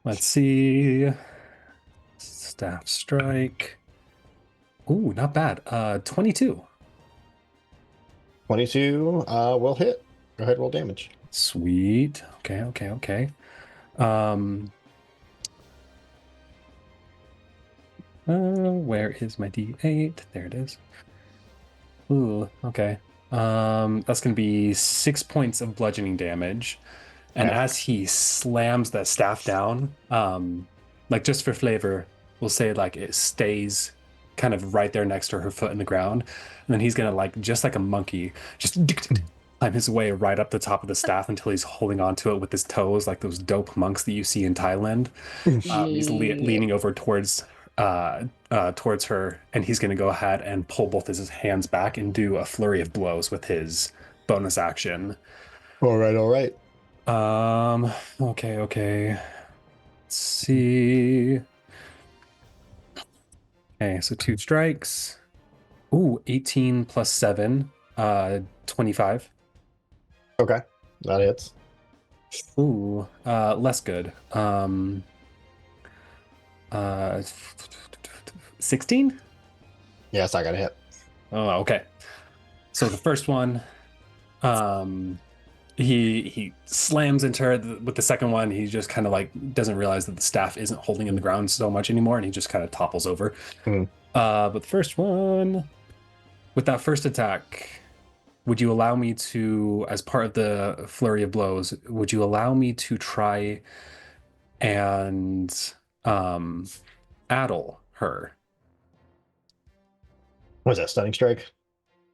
Let's see. Staff strike. Ooh, not bad. 22. 22 will hit. Go ahead, roll damage. Sweet. Okay. Where is my D8? There it is. Ooh, okay. That's gonna be 6 points of bludgeoning damage. And Okay. as he slams that staff down, like just for flavor, we'll say like it stays kind of right there next to her foot in the ground. And then he's gonna like just like a monkey, just climb his way right up the top of the staff until he's holding onto it with his toes, like those dope monks that you see in Thailand. He's leaning over towards her, and he's gonna go ahead and pull both his hands back and do a flurry of blows with his bonus action. All right. Okay. Let's see. Okay, so 2 strikes. Ooh, 18 plus 7, 25. Okay, that hits. Ooh, less good. Uh, 16? Yes, I got a hit. Oh, okay. So the first one, um, he slams into her. With the second one, he just kind of like doesn't realize that the staff isn't holding in the ground so much anymore, and he just kind of topples over. Mm. But the first one, with that first attack, would you allow me to, as part of the flurry of blows, would you allow me to try and addle her? Was that stunning strike?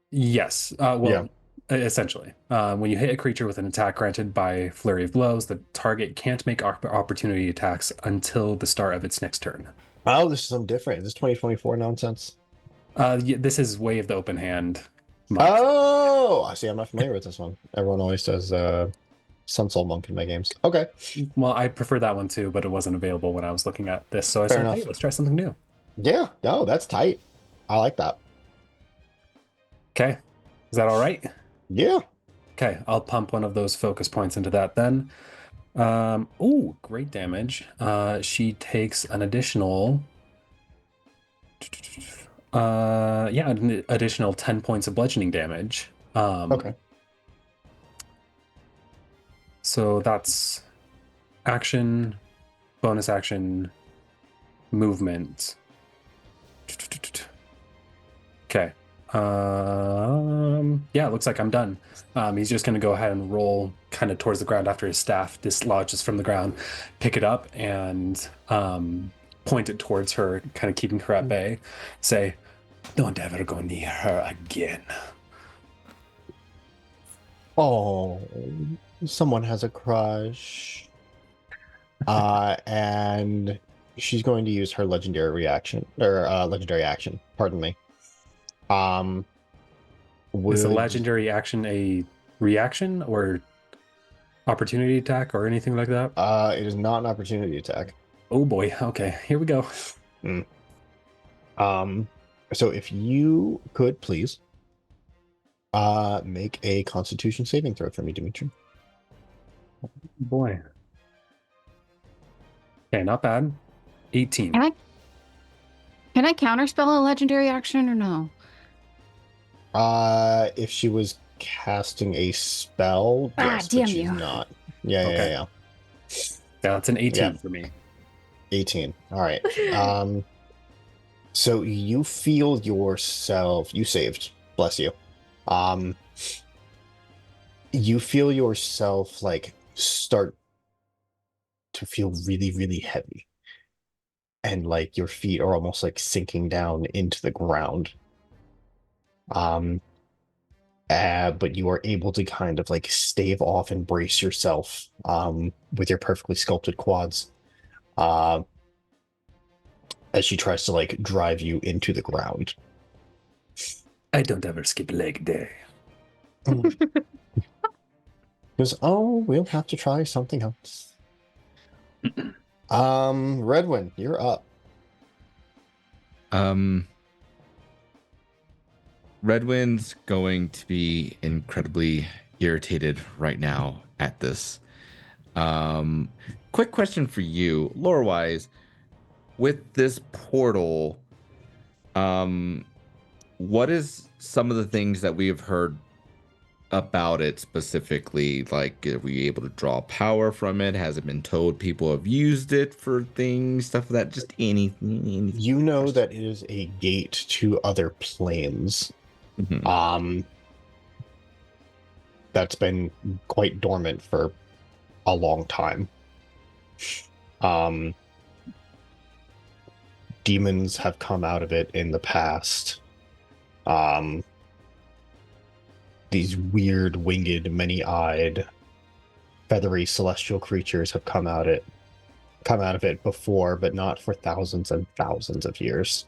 Yes. Yeah. Essentially, when you hit a creature with an attack granted by flurry of blows, the target can't make opportunity attacks until the start of its next turn. Oh, this is something different. Is this 2024 nonsense? This is Way of the Open Hand. Oh, I see. I'm not familiar with this one. Everyone always says Sun Soul Monk in my games. Okay, Well, I prefer that one too, but it wasn't available when I was looking at this, so I fair said, enough. "Hey, let's try something new." Yeah, no, that's tight. I like that. Okay, is that all right? Yeah. Okay, I'll pump one of those focus points into that then. Ooh, great damage. She takes an additional an additional 10 points of bludgeoning damage. Okay. So that's action, bonus action, movement. Okay. Yeah, it looks like I'm done. He's just going to go ahead and roll kind of towards the ground after his staff dislodges from the ground, pick it up and point it towards her, kind of keeping her at bay. Say, "Don't ever go near her again." Oh, someone has a crush. And she's going to use her legendary reaction or legendary action. Pardon me. Is a Would legendary action a reaction or opportunity attack or anything like that? it is not an opportunity attack. Oh boy. Okay, here we go. So if you could please make a Constitution saving throw for me, Dimitri. Boy. Okay, not bad. 18. Can I counterspell a legendary action or no? If she was casting a spell, yes, damn but she's you. not. Yeah, Okay. yeah. That's an 18 Yeah. for me. 18. All right. So you feel yourself, you saved, bless you. You feel yourself like start to feel really, really heavy. And like your feet are almost like sinking down into the ground. But you are able to kind of like stave off and brace yourself with your perfectly sculpted quads as she tries to like drive you into the ground. I don't ever skip leg day. Goes, oh, we'll have to try something else. Redwin, you're up. Redwind's going to be incredibly irritated right now at this. Quick question for you, lore-wise, with this portal, what is some of the things that we have heard about it specifically? Like, are we able to draw power from it? Has it been told people have used it for things, stuff like that? Just anything. You know that it is a gate to other planes. That's been quite dormant for a long time. Demons have come out of it in the past. These weird, winged, many-eyed, feathery celestial creatures have come out of it before, but not for thousands and thousands of years.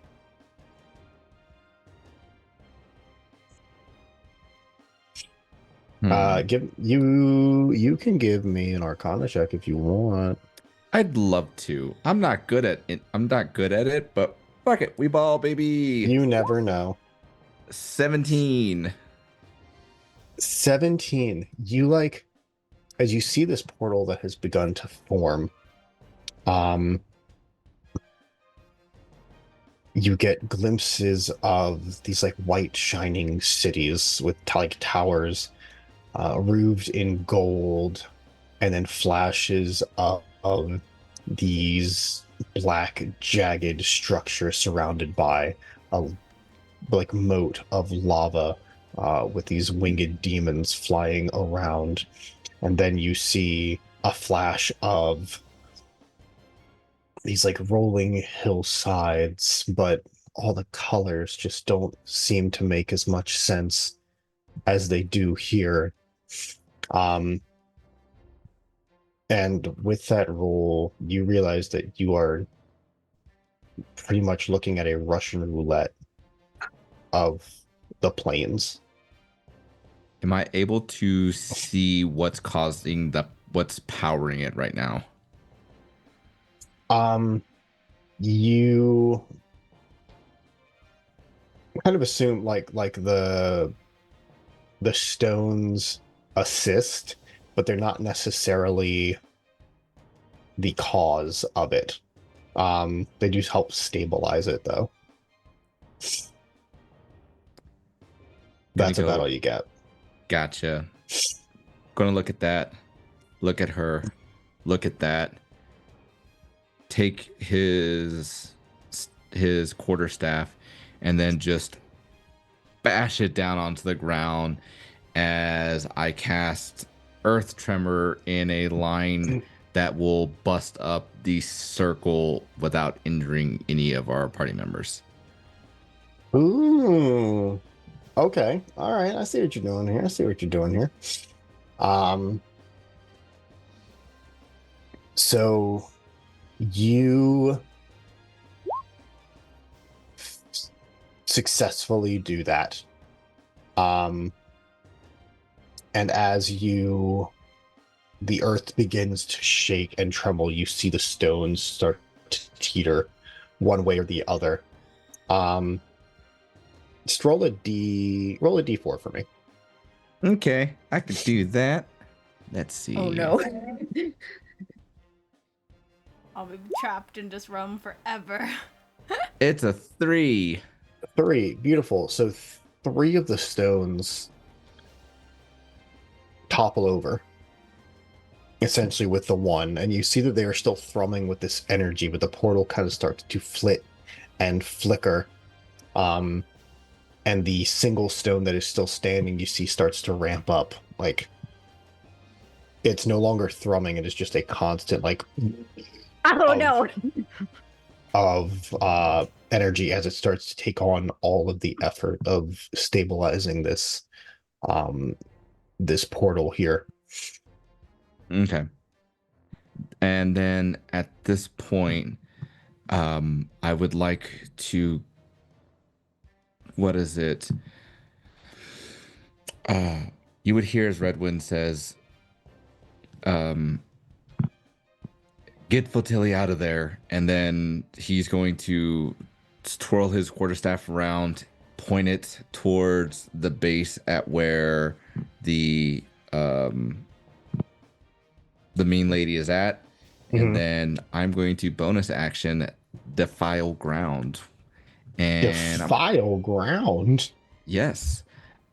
You can give me an Arcana check if you want. I'd love to. I'm not good at it. I'm not good at it, but Fuck it, we ball, baby. You never know. 17. 17. You like, as you see this portal that has begun to form, you get glimpses of these like white shining cities with like towers roofed in gold, and then flashes of these black jagged structures surrounded by a like moat of lava with these winged demons flying around. And then you see a flash of these like rolling hillsides, but all the colors just don't seem to make as much sense as they do here. And with that roll, you realize that you are pretty much looking at a Russian roulette of the plains. Am I able to see what's what's powering it right now? You kind of assume like the stones assist, but they're not necessarily the cause of it. They do help stabilize it though. That's about all you get. Gotcha. Gonna look at that. Look at her. Look at that. Take his quarterstaff and then just bash it down onto the ground as I cast Earth Tremor in a line that will bust up the circle without injuring any of our party members. Ooh. Okay. All right. I see what you're doing here. So you successfully do that. And as the earth begins to shake and tremble, you see the stones start to teeter one way or the other. Just roll a d4 for me. Okay, I could do that. Let's see. Oh no. I'll be trapped in this realm forever. It's a 3. 3. Beautiful. So 3 of the stones topple over, essentially with the one, and you see that they are still thrumming with this energy, but the portal kind of starts to flit and flicker. And the single stone that is still standing, you see, starts to ramp up. Like, it's no longer thrumming, it is just a constant, like, No. of energy as it starts to take on all of the effort of stabilizing this this portal here. Okay. And then at this point, I would like to, what is it? You would hear as Redwind says, get Flotilli out of there. And then he's going to twirl his quarterstaff around, point it towards the base at where the mean lady is at. And then I'm going to bonus action defile ground. And Defile ground? Yes.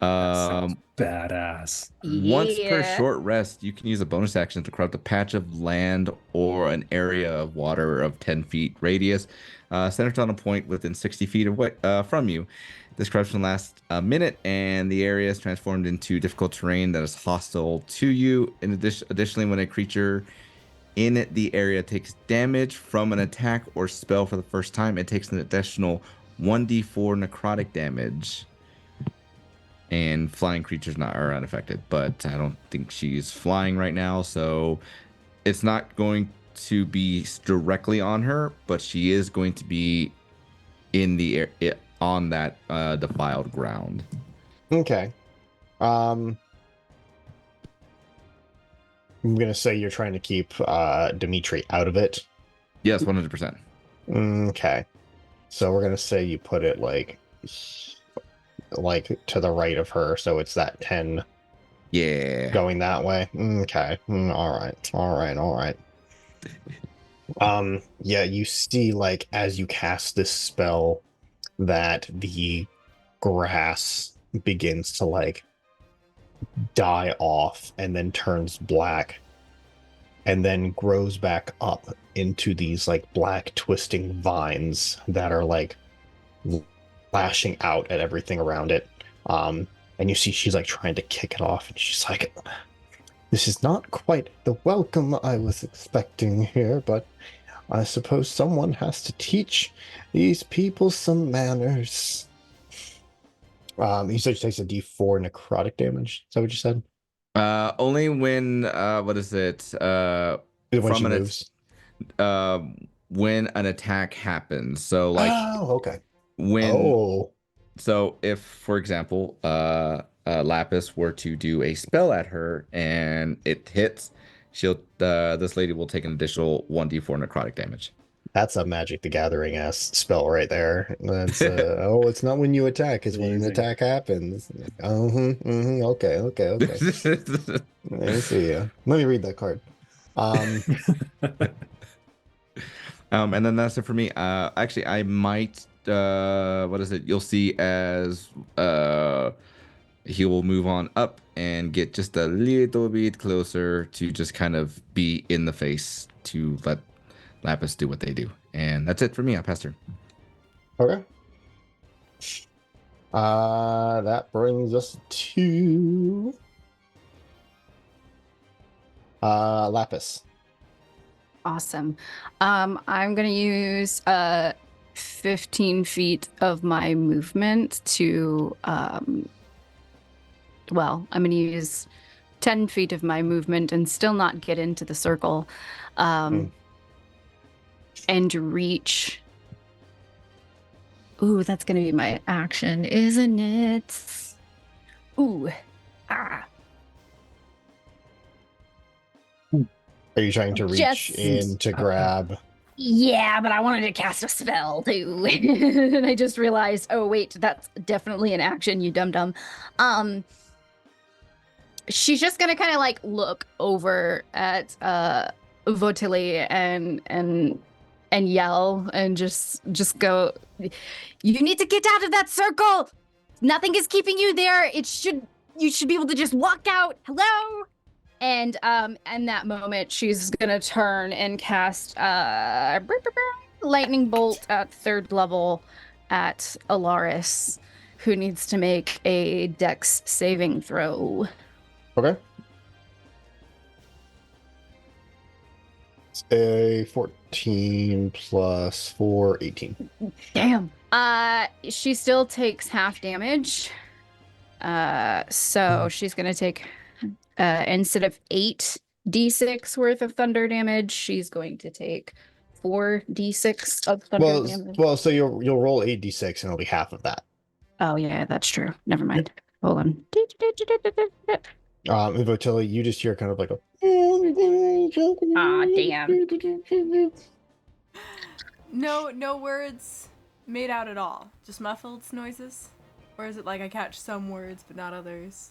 Badass. Once per short rest, you can use a bonus action to corrupt a patch of land or an area of water of 10 feet radius, centered on a point within 60 feet from you. This corruption lasts a minute, and the area is transformed into difficult terrain that is hostile to you. Additionally, when a creature in the area takes damage from an attack or spell for the first time, it takes an additional 1d4 necrotic damage. And flying creatures are unaffected, but I don't think she's flying right now, so it's not going to be directly on her, but she is going to be in the on that defiled ground. Okay. I'm gonna say you're trying to keep Dimitri out of it. Yes, 100%. Okay. So we're gonna say you put it like to the right of her, so it's that 10 Yeah. going that way. Okay. All right. Yeah, you see, like, as you cast this spell, that the grass begins to like die off and then turns black and then grows back up into these like black twisting vines that are like lashing out at everything around it. And you see she's like trying to kick it off, and she's like, this is not quite the welcome I was expecting here, but I suppose someone has to teach these people some manners. You said she takes a D4 necrotic damage. Is that what you said? Only when what is it? When From she an moves. uh when an attack happens. So like Oh, okay. when Oh, so if for example Lapis were to do a spell at her and it hits, she'll this lady will take an additional 1d4 necrotic damage. that's a Magic the Gathering ass spell right there. That's oh, it's not when you attack, it's when an Amazing. attack happens. Okay. I see ya. Let me read that card. And then that's it for me. Actually, I might. What is it? You'll see as he will move on up and get just a little bit closer to just kind of be in the face to let Lapis do what they do. And that's it for me. I'll pass turn. Okay. That brings us to Lapis. Awesome. I'm gonna use 15 feet of my movement to well, I'm gonna use 10 feet of my movement and still not get into the circle. And reach. Ooh, that's gonna be my action, isn't it? Ooh. Ah. Are you trying to reach Just- in to grab? Yeah, but I wanted to cast a spell too. And I just realized, oh wait, that's definitely an action, you dum dum. She's just gonna kind of like look over at Votili and yell and just go, you need to get out of that circle. Nothing is keeping you there. You should be able to just walk out. Hello? And in that moment, she's gonna turn and cast lightning bolt at 3rd level at Alaris, who needs to make a Dex saving throw. Okay. It's a 14 plus 4, 18. Damn. She still takes half damage. So she's gonna take instead of 8d6 worth of thunder damage, she's going to take 4d6 of thunder damage. Well, so you'll roll 8d6 and it'll be half of that. Oh yeah, that's true. Never mind. Hold on. Votili, you just hear kind of like a damn. No words made out at all. Just muffled noises? Or is it like I catch some words but not others?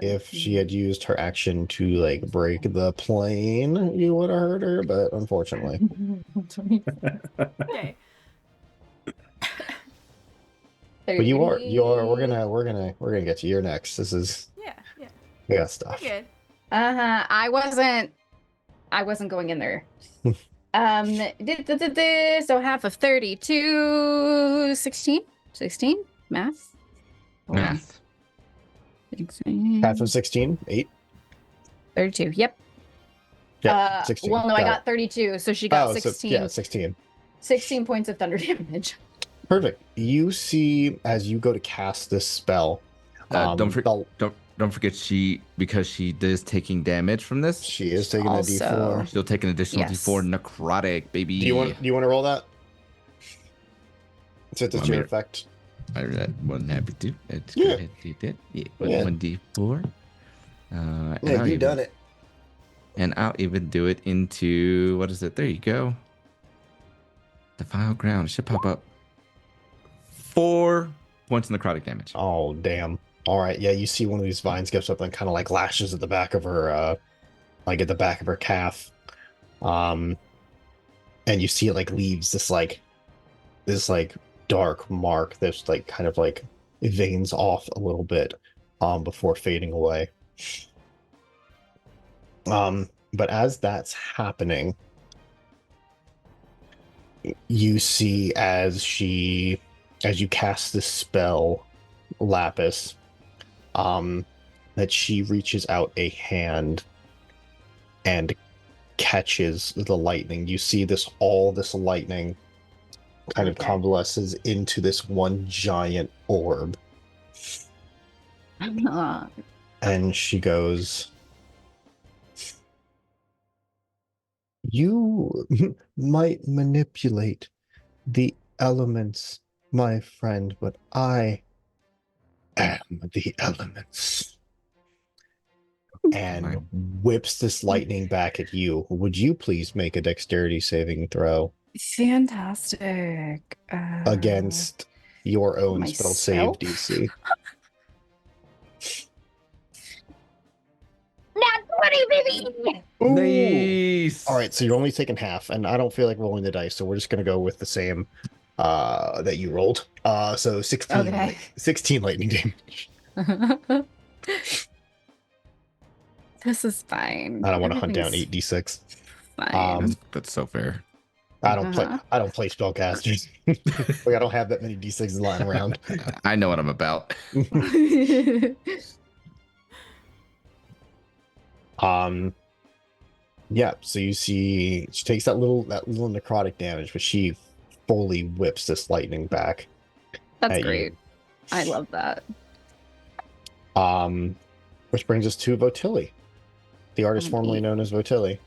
If she had used her action to like break the plane, you would have heard her, but unfortunately. Okay. But we're gonna get to your next. This is Yeah. we got stuff. We're good. I wasn't going in there. So half of 32, 16? 16? Math? Hold on. Math. 16, Half of 16, 8. 32, yep. Yeah, 16. Well, no, I Got got 32, so she got 16. So, yeah, 16. 16 points of thunder damage. Perfect. You see, as you go to cast this spell, Don't forget because she is taking damage from this. she is taking Also- a D4. She'll take an additional Yes. D4 necrotic, baby. Do you want to roll that? So it's your effect. I'm more than happy to. Let's Yeah. go ahead and do that. Yeah, Yeah. 1d4. Yeah, you done it. And I'll even do it into what is it? There you go. Defile ground. It should pop up. 4 points of necrotic damage. Oh, damn. All right. Yeah, you see one of these vines gets up and kind of like lashes at the back of her, like at the back of her calf. And you see it like leaves this dark mark that's like kind of like it veins off a little bit before fading away. But as that's happening, you see as you cast this spell, Lapis, that she reaches out a hand and catches the lightning. You see all this lightning kind of convalesces into this one giant orb. And she goes, "You might manipulate the elements, my friend, but I am the elements." And whips this lightning back at you. Would you please make a dexterity saving throw Fantastic. against your own spell save myself? DC? Not 20, baby! Ooh. Nice. All right, so you're only taking half, and I don't feel like rolling the dice, so we're just gonna go with the same that you rolled. So 16, Okay. 16 lightning damage. This is fine. I don't want to hunt down Everything's 8d6. fine. That's so fair. I don't play spellcasters. Like I don't have that many d6s lying around. I know what I'm about. Yeah, so you see she takes that little necrotic damage, but she fully whips this lightning back. That's at great. you. I love that. Which brings us to Votilli, the artist formerly known as Votilli.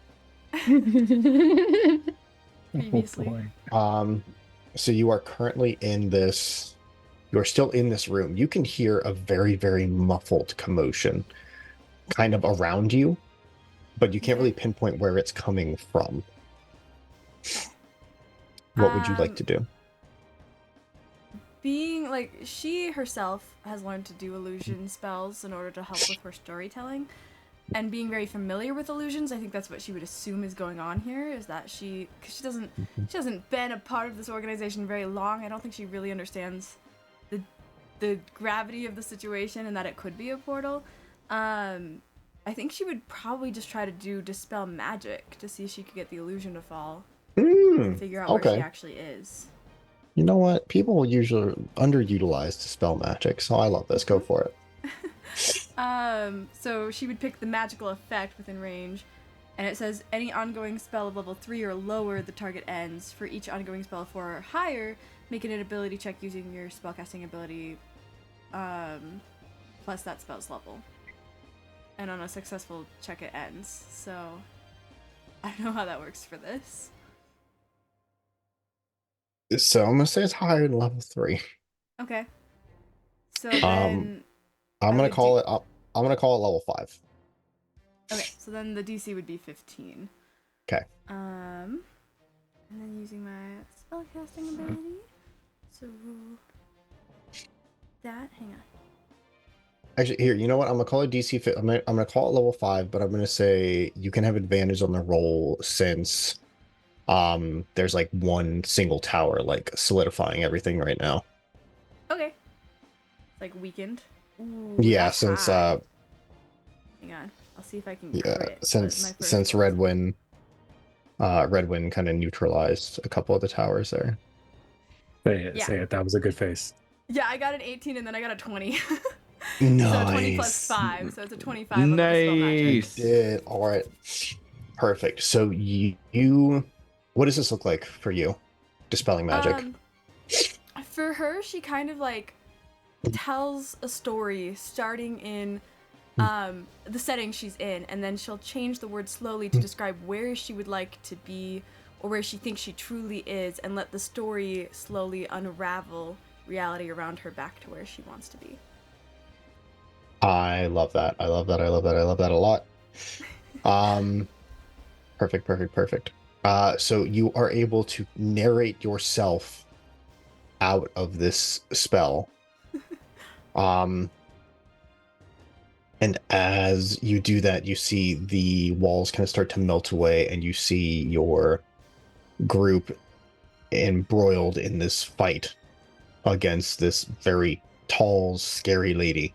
Previously. So you are currently you're still in this room. You can hear a very, very muffled commotion kind of around you, but you can't really pinpoint where it's coming from. What would you like to do? Being like, she herself has learned to do illusion spells in order to help with her storytelling, and being very familiar with illusions, I think that's what she would assume is going on here, is that cause she hasn't been a part of this organization very long. I don't think she really understands the gravity of the situation and that it could be a portal. I think she would probably just try to dispel magic to see if she could get the illusion to fall and figure out where she actually is. You know what? People usually underutilize dispel magic, so I love this. Go for it. So she would pick the magical effect within range, and it says any ongoing spell of level 3 or lower the target ends. For each ongoing spell of 4 or higher, make an ability check using your spellcasting ability plus that spell's level. And on a successful check it ends. So I don't know how that works for this. So I'm gonna say it's higher than level 3. Okay. So then I'm gonna call it level 5. Okay, so then the DC would be 15. Okay. And then using my spellcasting ability. So that, hang on. Actually, here, you know what? I'm gonna call it DC. I'm gonna call it level 5, but I'm gonna say you can have advantage on the roll since there's like one single tower like solidifying everything right now. Okay. Like weakened. Ooh, Yeah, since high. Hang on, I'll see if I can. yeah, crit, since Redwind kind of neutralized a couple of the towers there. Say it. That was a good face. Yeah, I got an 18 and then I got a 20. Nice. So 20 plus 5, so it's a 25 on the spell magic. Nice. Did all right. Perfect. So you what does this look like for you? Dispelling magic. For her, she kind of like tells a story starting in the setting she's in, and then she'll change the word slowly to describe where she would like to be or where she thinks she truly is, and let the story slowly unravel reality around her back to where she wants to be. I love that. I love that a lot. Perfect. So you are able to narrate yourself out of this spell. And as you do that, you see the walls kind of start to melt away, and you see your group embroiled in this fight against this very tall, scary lady.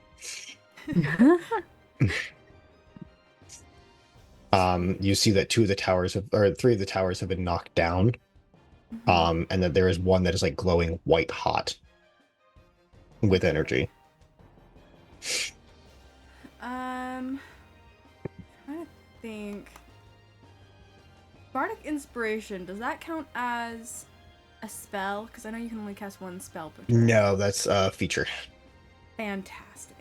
You see that three of the towers have been knocked down. And that there is one that is like glowing white hot with energy. Trying to think. Bardic Inspiration, does that count as a spell? Because I know you can only cast one spell per turn. No, that's a feature. Fantastic.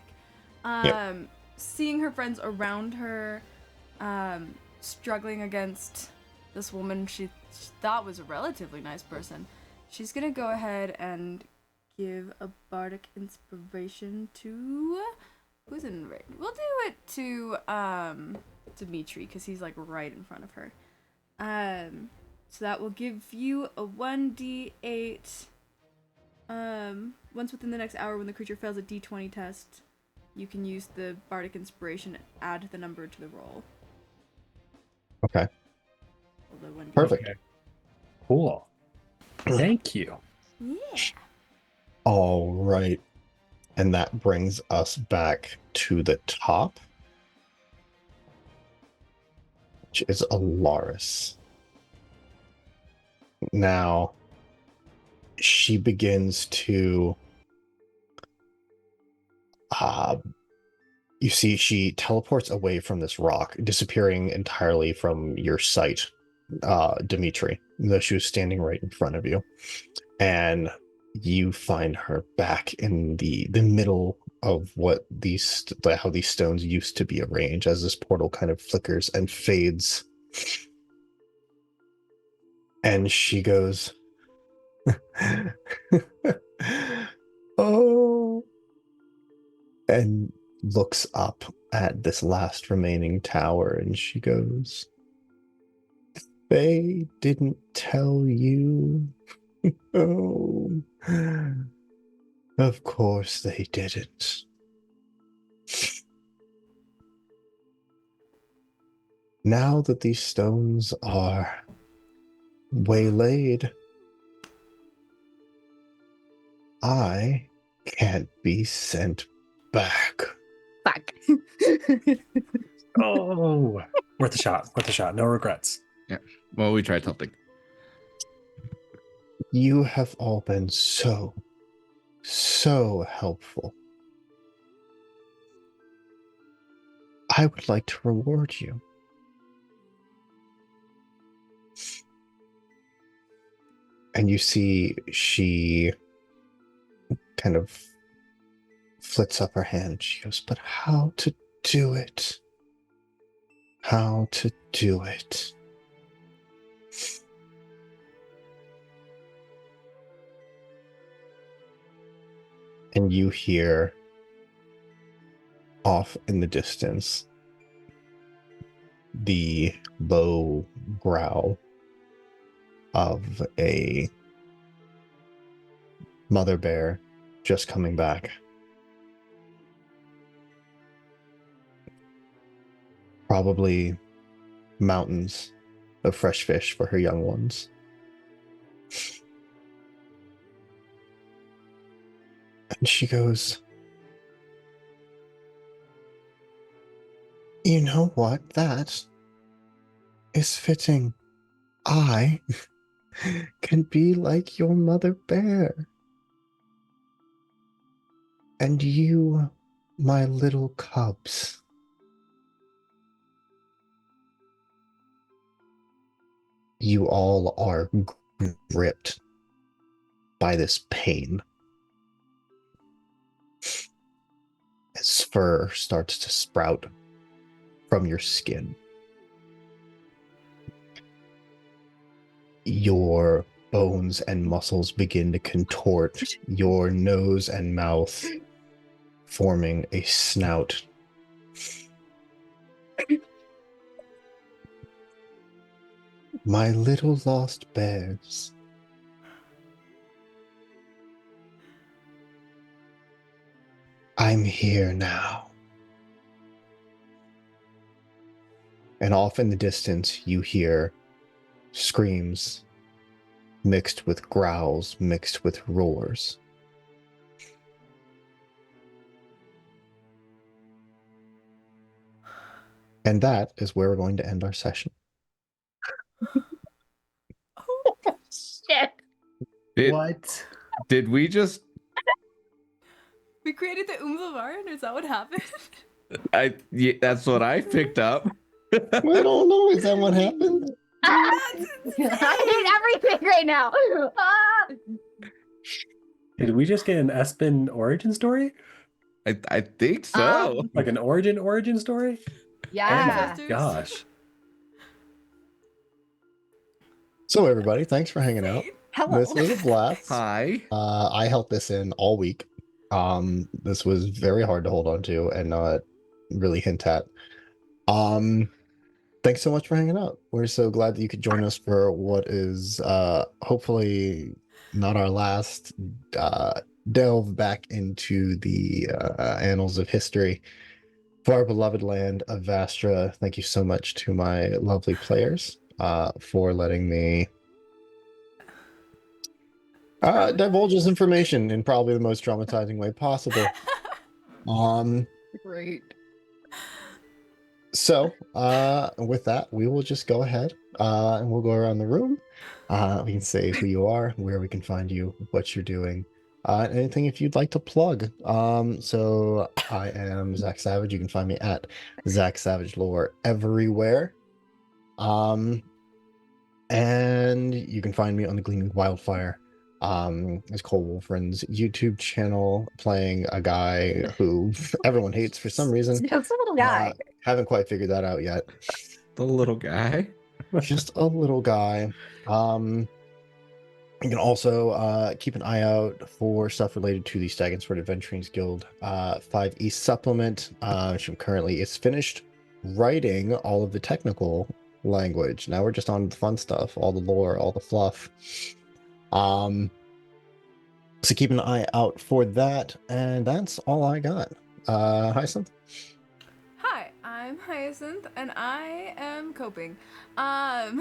Yep. Seeing her friends around her, struggling against this woman she thought was a relatively nice person, she's gonna go ahead and give a Bardic Inspiration to... Who's in range? We'll do it to Dimitri, because he's like right in front of her. So that will give you a 1d8. Once within the next hour, when the creature fails a d20 test, you can use the Bardic Inspiration and add the number to the roll. Okay. Although 1d8. Perfect. Okay. Cool. Thank you. Yeah. All right. And that brings us back to the top, which is Alaris. Now, she begins to... you see, she teleports away from this rock, disappearing entirely from your sight, Dimitri, though she was standing right in front of you. And you find her back in the middle of what how these stones used to be arranged, as this portal kind of flickers and fades. And she goes, oh, and looks up at this last remaining tower, and she goes, they didn't tell you. Oh, of course they didn't. Now that these stones are waylaid, I can't be sent back. Fuck. Oh, worth a shot. Worth a shot. No regrets. Well, we tried something. You have all been so helpful. I would like to reward you. And you see she kind of flits up her hand. She goes, but how to do it? How to do it? And you hear off in the distance the low growl of a mother bear just coming back. Probably mountains of fresh fish for her young ones. And she goes, you know what? That is fitting. I can be like your mother bear. And you, my little cubs. You all are gripped by this pain. As fur starts to sprout from your skin. Your bones and muscles begin to contort, your nose and mouth forming a snout. My little lost bears. I'm here now. And off in the distance, you hear screams mixed with growls, mixed with roars. And that is where we're going to end our session. Shit. What? Did we just? We created the Umlavarn? Is that what happened? Yeah, that's what I picked up. I don't know. Is that what happened? I hate everything right now. Ah! Did we just get an Espen origin story? I think so. Like an origin story? Yeah. Oh my Ancestors. gosh. So everybody, thanks for hanging out. Hello. This was a blast. Hi. I held this in all week. This was very hard to hold on to and not really hint at. Thanks so much for hanging out. We're so glad that you could join us for what is hopefully not our last delve back into the annals of history for our beloved land of Vastra. Thank you so much to my lovely players for letting me divulge this information in probably the most traumatizing way possible. Great. So, with that, we will just go ahead and we'll go around the room. We can say who you are, where we can find you, what you're doing, and anything if you'd like to plug. So I am Zach Savage. You can find me at Zach Savage Lore everywhere. And you can find me on the Gleaming Wildfire. It's Cole Wolfren's YouTube channel, playing a guy who everyone hates for some reason. It's a little guy. Haven't quite figured that out yet. The little guy. Just a little guy. You can also keep an eye out for stuff related to the Stag and Sword Adventurings Guild 5e supplement. She currently is finished writing all of the technical language. Now we're just on the fun stuff, all the lore, all the fluff. So keep an eye out for that, and that's all I got. Hyacinth? Hi, I'm Hyacinth, and I am coping. My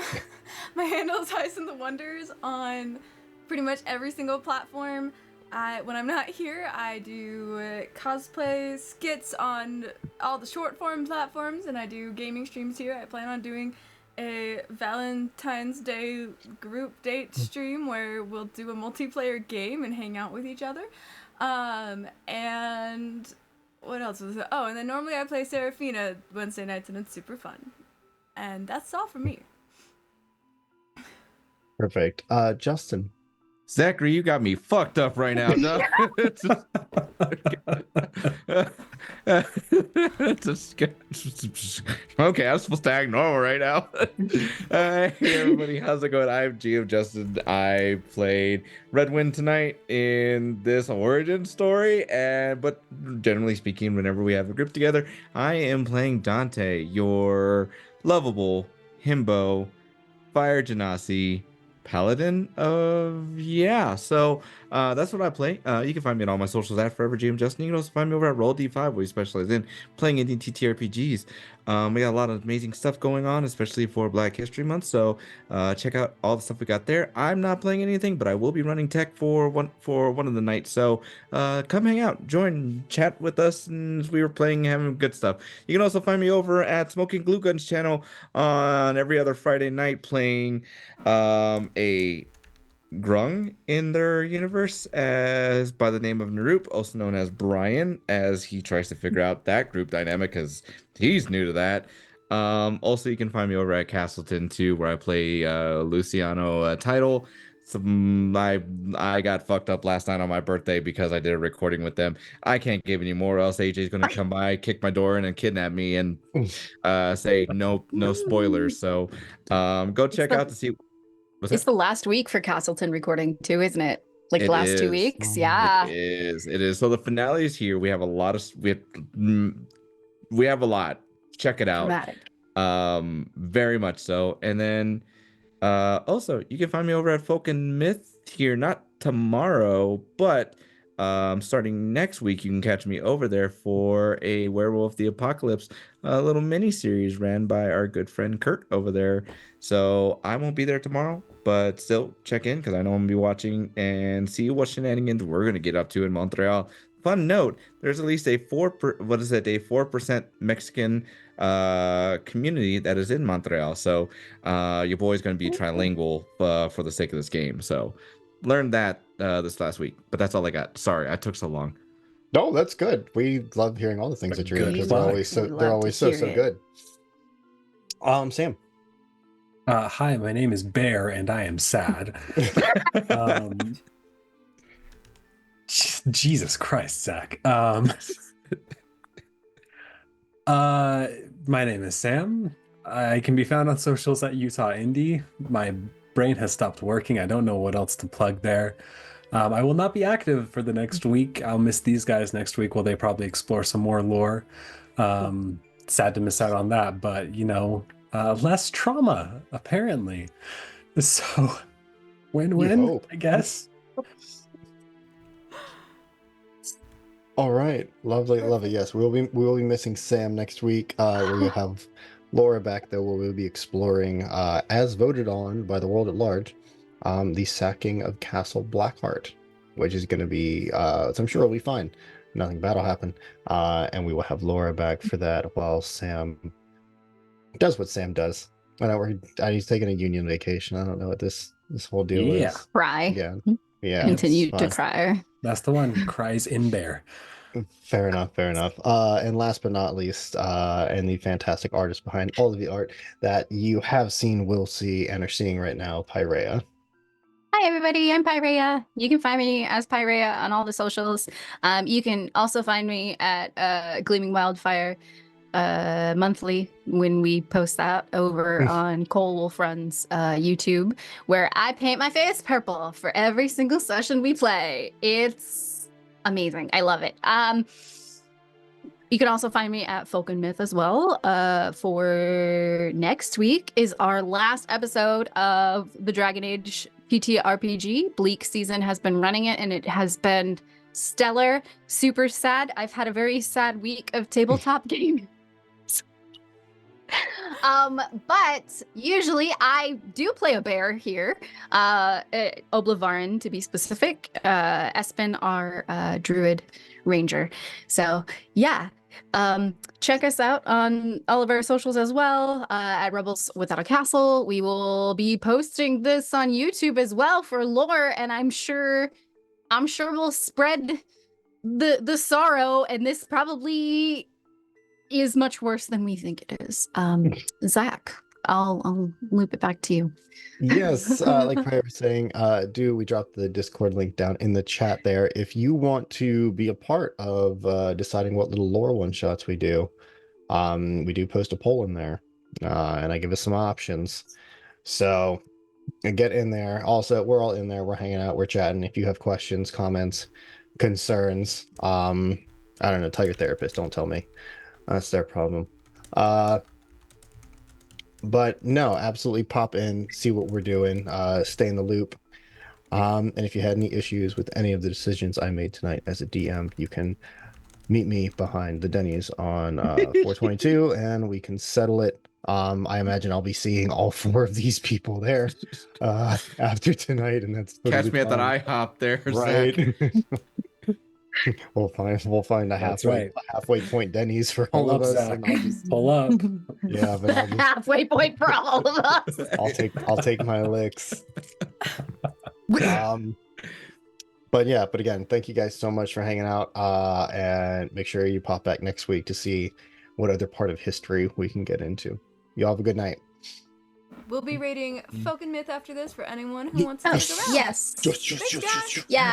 handle is Hyacinth the Wonders on pretty much every single platform. When I'm not here, I do cosplay skits on all the short form platforms, and I do gaming streams here. I plan on doing a Valentine's Day group date stream where we'll do a multiplayer game and hang out with each other. And what else was it? Oh, and then normally I play Seraphina Wednesday nights, and it's super fun. And that's all for me. Perfect. Justin? Zachary, you got me fucked up right now. No? Okay, I'm supposed to act normal right now. Hey everybody, how's it going? I'm GM Justin. I played Redwind tonight in this origin story, but generally speaking, whenever we have a group together, I am playing Dante, your lovable himbo fire genasi paladin so that's what I play. You can find me on all my socials at Forever GM Justin. You can also find me over at Roll D5, where we specialize in playing indie TTRPGs. We got a lot of amazing stuff going on, especially for Black History Month, so check out all the stuff we got there. I'm not playing anything, but I will be running tech for one of the nights, so come hang out, join, chat with us, and we were playing, having good stuff. You can also find me over at Smoking Glue Guns channel on every other Friday night, playing a Grung in their universe as by the name of Narup, also known as Brian, as he tries to figure out that group dynamic because he's new to that. Also, you can find me over at Castleton too, where I play Luciano Title. I got fucked up last night on my birthday because I did a recording with them. I can't give any more, else AJ's gonna come by, kick my door in, and kidnap me, and say no spoilers. So go check out to see. It's the last week for Castleton recording too, isn't it? Like It the last is. 2 weeks? Yeah. It is. So the finale is here. We have a lot. We have a lot. Check it out. Dramatic. Very much so. And then Also, you can find me over at Folk and Myth here, not tomorrow, but starting next week, you can catch me over there for a Werewolf the Apocalypse, a little mini series ran by our good friend Kurt over there. So I won't be there tomorrow, but still check in because I know I'm gonna be watching and see what shenanigans we're gonna get up to in Montreal. Fun note: there's at least a 4% Mexican community that is in Montreal. So your boy's gonna be trilingual for the sake of this game. So learned that this last week, but that's all I got. Sorry, I took so long. No, that's good. We love hearing all the things that you're Good into because plug. they're always so good. Sam. Hi, my name is Bear, and I am sad. Jesus Christ, Zach. My name is Sam. I can be found on socials at Utah Indie. My brain has stopped working. I don't know what else to plug there. I will not be active for the next week. I'll miss these guys next week while they probably explore some more lore. Sad to miss out on that, but less trauma, apparently. So, win-win, I guess. All right, lovely. Yes, we will be missing Sam next week. We have Laura back though, where we'll be exploring, as voted on by the world at large, the sacking of Castle Blackheart, which is going to be, I'm sure it'll be fine. Nothing bad will happen, and we will have Laura back for that while Sam does what Sam does. He's taking a union vacation. I don't know what this whole deal is. Cry. Yeah. Continue it's to fine. cry. That's the one. Cries in Bear. Fair enough. And last but not least, and the fantastic artist behind all of the art that you have seen, will see, and are seeing right now, Pyrea. Hi everybody, I'm Pyrea. You can find me as Pyrea on all the socials. You can also find me at Gleaming Wildfire monthly when we post that over on Cole Wolf Run's YouTube, where I paint my face purple for every single session we play. It's amazing. I love it. You can also find me at Folk and Myth as well. For next week is our last episode of the Dragon Age PTRPG. Bleak Season has been running it, and it has been stellar. Super sad. I've had a very sad week of tabletop games. But usually I do play a bear here. Oblivarin, to be specific. Espen, our druid ranger. So yeah. Check us out on all of our socials as well, at Rebels Without a Castle. We will be posting this on YouTube as well for lore, and I'm sure we'll spread the sorrow, and this probably is much worse than we think it is. Zach, I'll loop it back to you. Yes, like I was saying, we dropped the Discord link down in the chat there. If you want to be a part of deciding what little lore one-shots we do post a poll in there, and I give us some options. So get in there. Also, we're all in there. We're hanging out. We're chatting. If you have questions, comments, concerns, I don't know, tell your therapist. Don't tell me. That's their problem. But no, absolutely pop in, see what we're doing, stay in the loop. And if you had any issues with any of the decisions I made tonight as a DM, you can meet me behind the Denny's on 422 and we can settle it. I imagine I'll be seeing all 4 of these people there after tonight, and that's totally Catch me at that fine. IHOP there, Right. Zach. We'll find a halfway point Denny's for all Pull of up, us, Zach. and I'll just, Pull up. yeah, but I'll just, Halfway point for all of us. I'll take my licks. But again, thank you guys so much for hanging out. And make sure you pop back next week to see what other part of history we can get into. You all have a good night. We'll be rating Folk and Myth after this for anyone who wants to stick around. Yes. Thanks, guys. Yeah.